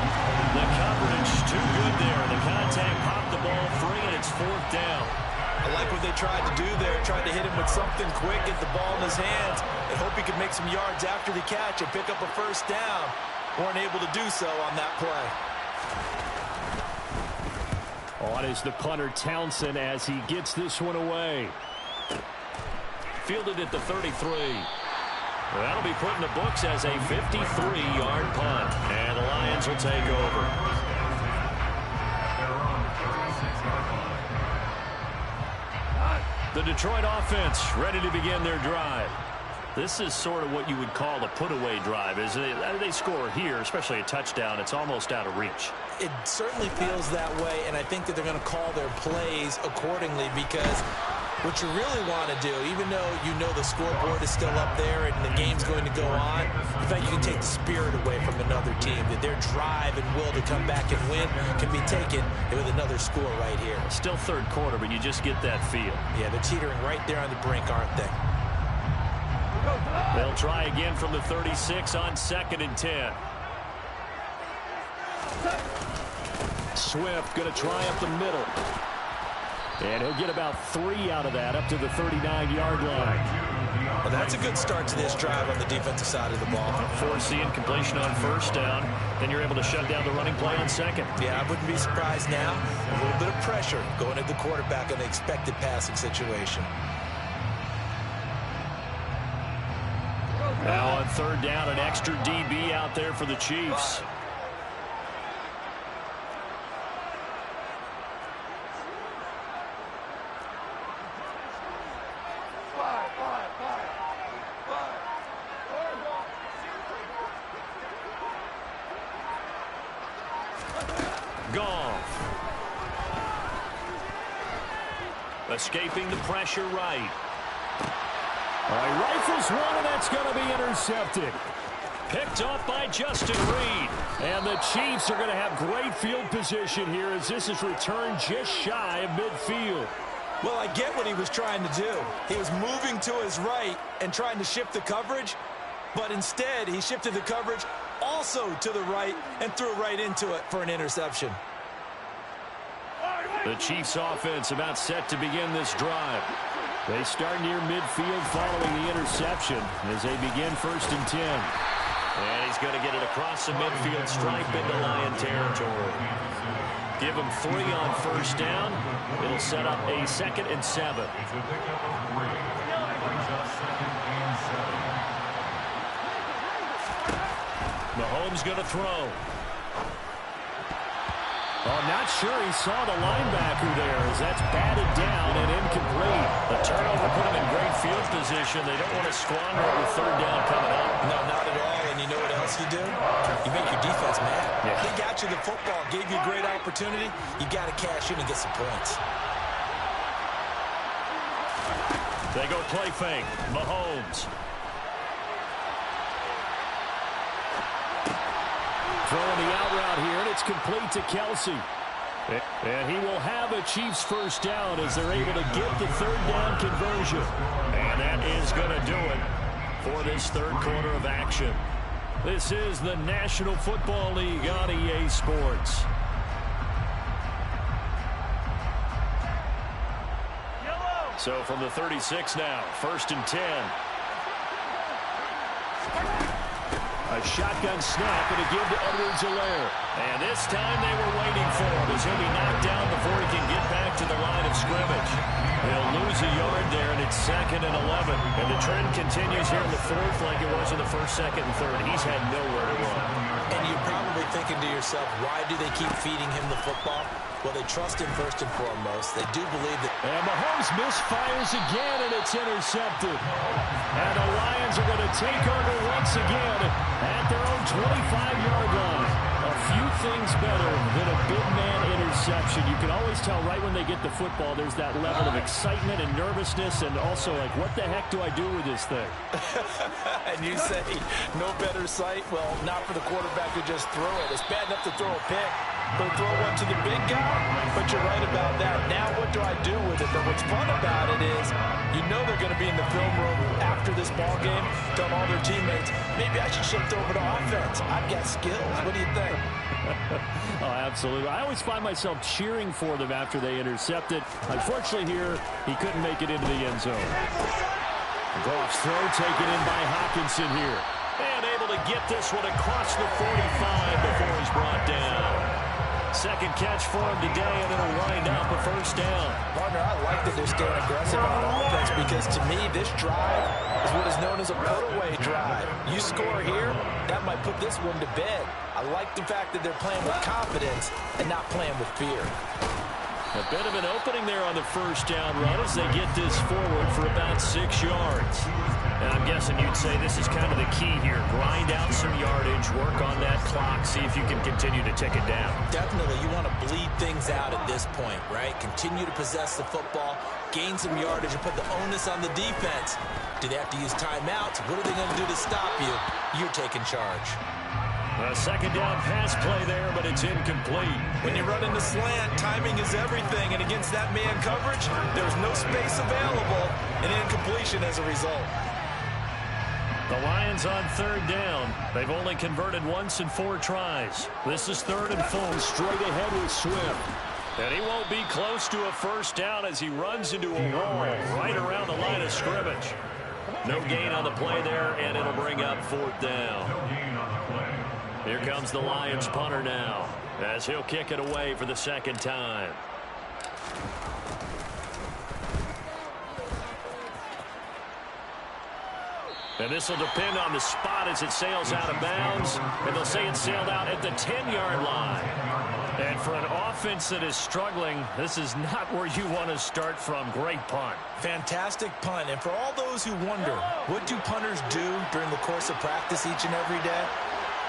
Speaker 2: The coverage too good there. The contact popped the ball free, and it's 4th down.
Speaker 5: I like what they tried to do there. Tried to hit him with something quick, get the ball in his hands, and hope he could make some yards after the catch and pick up a first down. Weren't able to do so on that play.
Speaker 2: On is the punter Townsend as he gets this one away. Fielded at the 33. That'll be put in the books as a 53-yard punt. And the Lions will take over. The Detroit offense ready to begin their drive. This is sort of what you would call a put-away drive, isn't it? They score here, especially a touchdown. It's almost out of reach.
Speaker 5: It certainly feels that way, and I think that they're going to call their plays accordingly because what you really want to do, even though you know the scoreboard is still up there and the game's going to go on, in fact, you can take the spirit away from another team, that their drive and will to come back and win can be taken with another score right here.
Speaker 2: Still 3rd quarter, but you just get that feel.
Speaker 5: Yeah, they're teetering right there on the brink, aren't they?
Speaker 2: They'll try again from the 36 on 2nd and 10. Swift going to try up the middle. And he'll get about 3 out of that up to the 39-yard line.
Speaker 5: Well, that's a good start to this drive on the defensive side of the ball.
Speaker 2: Force the incompletion on 1st down. Then you're able to shut down the running play on 2nd.
Speaker 5: Yeah, I wouldn't be surprised now. A little bit of pressure going at the quarterback in the expected passing situation.
Speaker 2: Now on 3rd down, an extra DB out there for the Chiefs. Goff. Escaping the pressure right. All right, rifles one, and that's going to be intercepted. Picked off by Justin Reed. And the Chiefs are going to have great field position here as this is returned just shy of midfield.
Speaker 5: Well, I get what he was trying to do. He was moving to his right and trying to shift the coverage, but instead he shifted the coverage also to the right and threw right into it for an interception.
Speaker 2: The Chiefs offense about set to begin this drive. They start near midfield following the interception as they begin 1st and 10. And he's going to get it across the midfield stripe into Lion territory. Give him 3 on 1st down. It'll set up a 2nd and 7. Mahomes going to throw. Oh, not sure he saw the linebacker there as that's batted down and incomplete. The turnover put him in great field position. They don't want to squander it with third down coming up.
Speaker 5: No, not at all. And you know what else you do? You make your defense mad.
Speaker 2: Yeah.
Speaker 5: They got you the football, gave you a great opportunity. You got to cash in and get some points.
Speaker 2: They go play fake. Mahomes. Throwing the out route here, and it's complete to Kelsey. And he will have a Chiefs first down as they're able to get the third down conversion. And that is going to do it for this third quarter of action. This is the National Football League on EA Sports. So from the 36 now, 1st and 10. A shotgun snap and a give to Edwards-Helaire. And this time they were waiting for him as he'll be knocked down before he can get back to the line of scrimmage. They'll lose a yard there, and it's 2nd and 11. And the trend continues here in the 4th like it was in the 1st, 2nd, and 3rd. He's had nowhere to run.
Speaker 5: And you're probably thinking to yourself, why do they keep feeding him the football? Well, they trust him first and foremost. They do believe that.
Speaker 2: And Mahomes misfires again, and it's intercepted. And the Lions are going to take over once again at their own 25-yard line. A few things better than a big man interception. You can always tell right when they get the football, there's that level of excitement and nervousness, and also like, what the heck do I do with this thing?
Speaker 5: And you say, no better sight? Well, not for the quarterback to just throw it. It's bad enough to throw a pick. They'll throw one to the big guy, but you're right about that. Now what do I do with it? But what's fun about it is you know they're going to be in the film room after this ball game, telling all their teammates, maybe I should shift over to offense. I've got skills. What do you think?
Speaker 2: Oh, absolutely. I always find myself cheering for them after they intercept it. Unfortunately here, he couldn't make it into the end zone. Goff's throw taken in by Hockenson here. And able to get this one across the 45 before he's brought down. Second catch for him today, and it'll wind up a first down.
Speaker 5: Partner, I like that they're staying aggressive on offense because, to me, this drive is what is known as a put-away drive. You score here, that might put this one to bed. I like the fact that they're playing with confidence and not playing with fear.
Speaker 2: A bit of an opening there on the first down run as they get this forward for about 6 yards. And I'm guessing you'd say this is kind of the key here. Grind out some yardage, work on that clock, see if you can continue to tick it down.
Speaker 5: Definitely. You want to bleed things out at this point, right? Continue to possess the football, gain some yardage, and put the onus on the defense. Do they have to use timeouts? What are they going to do to stop you? You're taking charge.
Speaker 2: A second down pass play there, but it's incomplete.
Speaker 5: When you run in the slant, timing is everything, and against that man coverage, there's no space available, and incompletion as a result.
Speaker 2: The Lions on third down. They've only converted once in 4 tries. This is 3rd and 4. Straight ahead with Swift. And he won't be close to a first down as he runs into a wall right around the line of scrimmage. No gain on the play there, and it'll bring up 4th down. Here comes the Lions punter now as he'll kick it away for the second time. And this will depend on the spot as it sails out of bounds. And they'll say it sailed out at the 10-yard line. And for an offense that is struggling, this is not where you want to start from. Great punt.
Speaker 5: Fantastic punt. And for all those who wonder, what do punters do during the course of practice each and every day?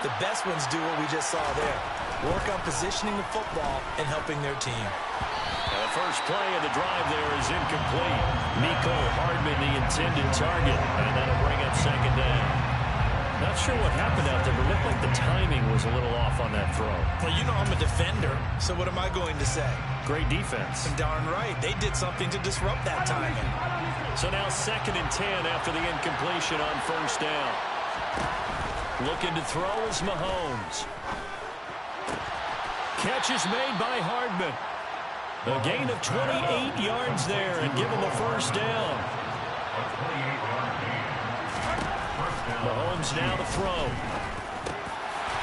Speaker 5: The best ones do what we just saw there. Work on positioning the football and helping their team.
Speaker 2: And the first play of the drive there is incomplete. Nico Hardman, the intended target. And that'll bring up second down. Not sure what happened out there, but it looked like the timing was a little off on that throw.
Speaker 5: Well, you know I'm a defender, so what am I going to say?
Speaker 2: Great defense.
Speaker 5: Darn right. They did something to disrupt that timing.
Speaker 2: So now 2nd and 10 after the incompletion on first down. Looking to throw is Mahomes. Catch is made by Hardman. A gain of 28 yards there and give him the first down. Mahomes now to throw.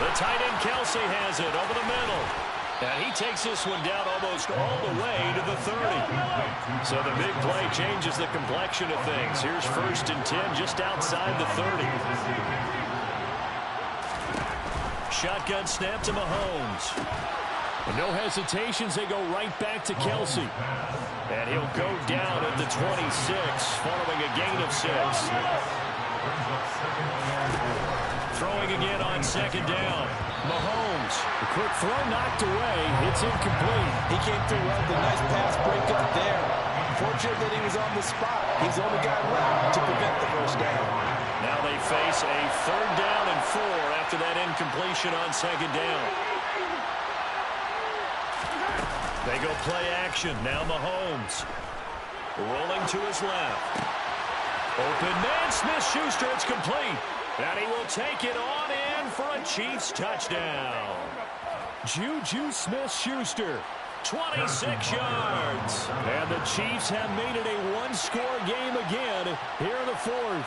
Speaker 2: The tight end Kelsey has it over the middle. And he takes this one down almost all the way to the 30. So the big play changes the complexion of things. Here's 1st and 10 just outside the 30. shotgun snap to Mahomes. And no hesitations, they go right back to Kelsey. And he'll go down at the 26, following a gain of 6. Throwing again on second down. Mahomes, the quick throw knocked away. It's incomplete.
Speaker 5: He came through well with a nice pass breakup there. Fortunate that he was on the spot. He's the only guy left to prevent the first down.
Speaker 2: Now they face a 3rd down and 4 after that incompletion on second down. They go play action. Now Mahomes rolling to his left. Open man, Smith-Schuster. It's complete. And he will take it on in for a Chiefs touchdown. Juju Smith-Schuster, 26 yards. And the Chiefs have made it a one-score game again here in the 4th.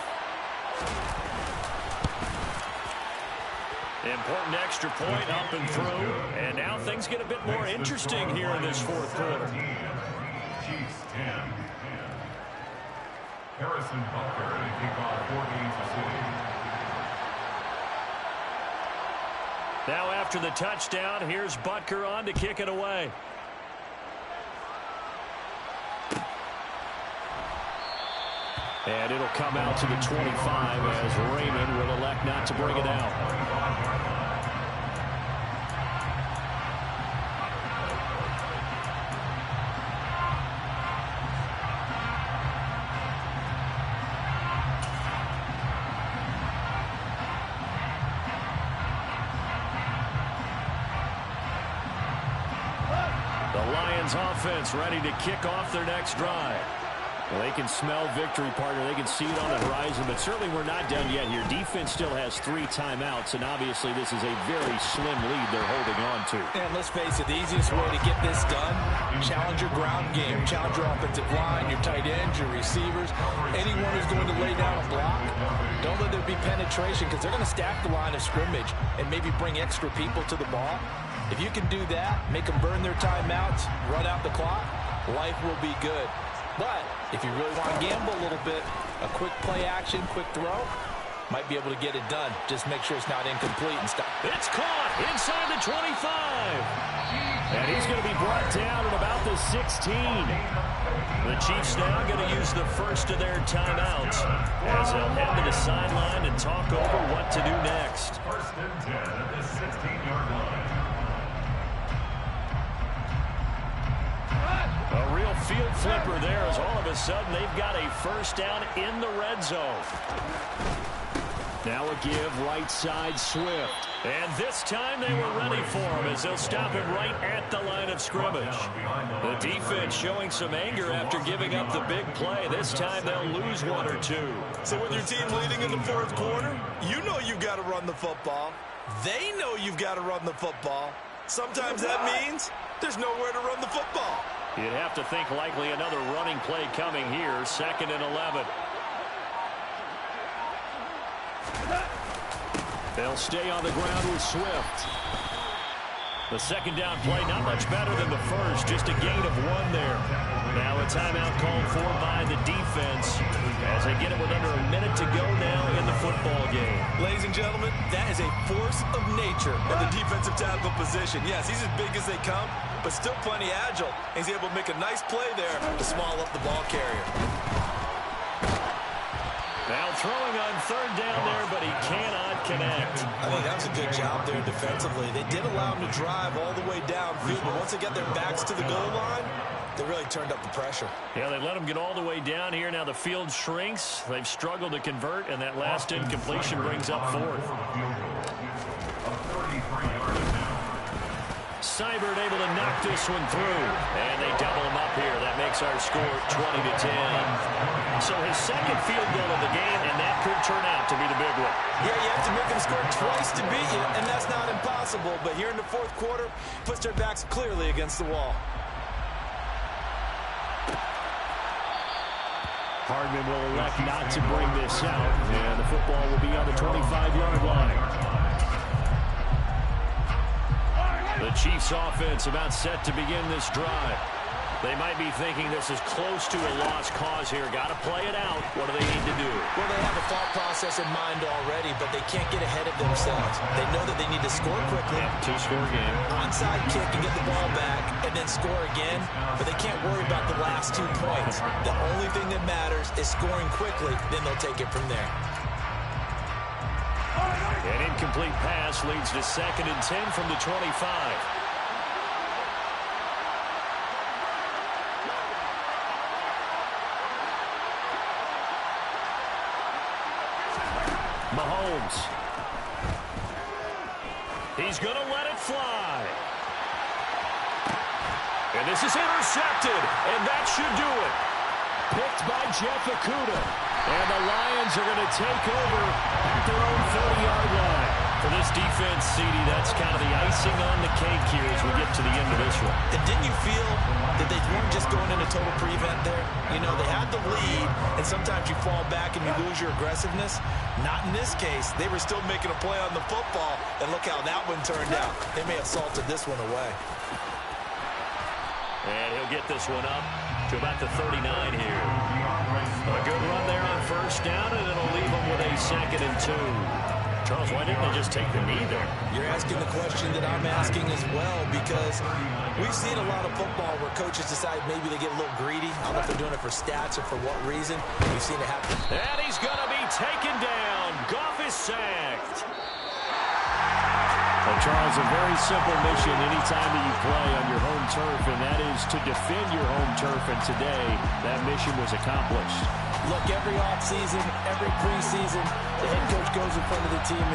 Speaker 2: Important extra point up and through. And now things get a bit more interesting here in this 4th quarter.
Speaker 3: Chiefs 10. Harrison Butker to kick off 14-6.
Speaker 2: Now after the touchdown, here's Butker on to kick it away. And it'll come out to the 25 as Raymond will elect not to bring it out. Offense ready to kick off their next drive. Well, they can smell victory, partner. They can see it on the horizon, but certainly we're not done yet here. Defense still has 3 timeouts, and obviously this is a very slim lead they're holding on to.
Speaker 5: And let's face it, the easiest way to get this done, challenge your ground game, challenge your offensive line, your tight ends, your receivers, anyone who's going to lay down a block. Don't let there be penetration because they're going to stack the line of scrimmage and maybe bring extra people to the ball. If you can do that, make them burn their timeouts, run out the clock, life will be good. But if you really want to gamble a little bit, a quick play action, quick throw, might be able to get it done. Just make sure it's not incomplete and stop.
Speaker 2: It's caught inside the 25. And he's going to be brought down at about the 16. The Chiefs now going to use the first of their timeouts as they'll head to the sideline and talk over what to do next.
Speaker 3: 1st and 10 at the 16-yard line.
Speaker 2: A real field flipper there as all of a sudden they've got a first down in the red zone. Now a give right side Swift. And this time they were ready for him as they'll stop him right at the line of scrimmage. The defense showing some anger after giving up the big play. This time they'll lose 1 or 2.
Speaker 5: So with your team leading in the 4th quarter, you know you've got to run the football. They know you've got to run the football. Sometimes that means there's nowhere to run the football.
Speaker 2: You'd have to think likely another running play coming here, 2nd and 11. They'll stay on the ground with Swift. The 2nd down play, not much better than the first, just a gain of 1 there. Now a timeout called for by the defense as they get it with under a minute to go now in the football game.
Speaker 5: Ladies and gentlemen, that is a force of nature in the defensive tackle position. Yes, he's as big as they come, but still plenty agile. He's able to make a nice play there to small up the ball carrier.
Speaker 2: Now throwing on 3rd down there, but he cannot connect.
Speaker 5: I think that was a good job there defensively. They did allow him to drive all the way downfield, but once they got their backs to the goal line, they really turned up the pressure.
Speaker 2: Yeah, they let him get all the way down here. Now the field shrinks. They've struggled to convert, and that last incompletion brings up 4th. Seibert able to knock this one through, and they double him up here. That makes our score 20-10. So his 2nd field goal of the game, and that could turn out to be the big one.
Speaker 5: Yeah, you have to make them score twice to beat you, and that's not impossible. But here in the 4th quarter, puts their backs clearly against the wall.
Speaker 2: Hardman will elect not to bring this out, and the football will be on the 25-yard line. The Chiefs offense about set to begin this drive. They might be thinking this is close to a lost cause here. Got to play it out. What do they need to do?
Speaker 4: Well, they have a thought process in mind already, but they can't get ahead of themselves. They know that they need to score quickly.
Speaker 2: Two-score game.
Speaker 4: Onside kick and get the ball back and then score again, but they can't worry about the last 2 points. The only thing that matters is scoring quickly, then they'll take it from there.
Speaker 2: An incomplete pass leads to 2nd and 10 from the 25. Mahomes. He's going to let it fly. And this is intercepted, and that should do it. Picked by Jeff Okudah. And the Lions are going to take over at their own 30-yard line. For this defense, CD, that's kind of the icing on the cake here as we get to the end of this one.
Speaker 5: And didn't you feel that they weren't just going into total prevent there? You know, they had the lead, and sometimes you fall back and you lose your aggressiveness. Not in this case. They were still making a play on the football, and look how that one turned out. They may have salted this one away.
Speaker 2: And he'll get this one up to about the 39 here. A good run there on 1st down, and it'll leave them with a 2nd and 2. Charles, why didn't they just take the knee there?
Speaker 5: You're asking the question that I'm asking as well, because we've seen a lot of football where coaches decide maybe they get a little greedy. I don't know if they're doing it for stats or for what reason. We've seen it happen.
Speaker 2: And he's going to be taken down. Goff is sacked. Well, Charles, a very simple mission anytime that you play on your home turf, and that is to defend your home turf. And today, that mission was accomplished.
Speaker 4: Look, every offseason, every preseason, the head coach goes in front of the team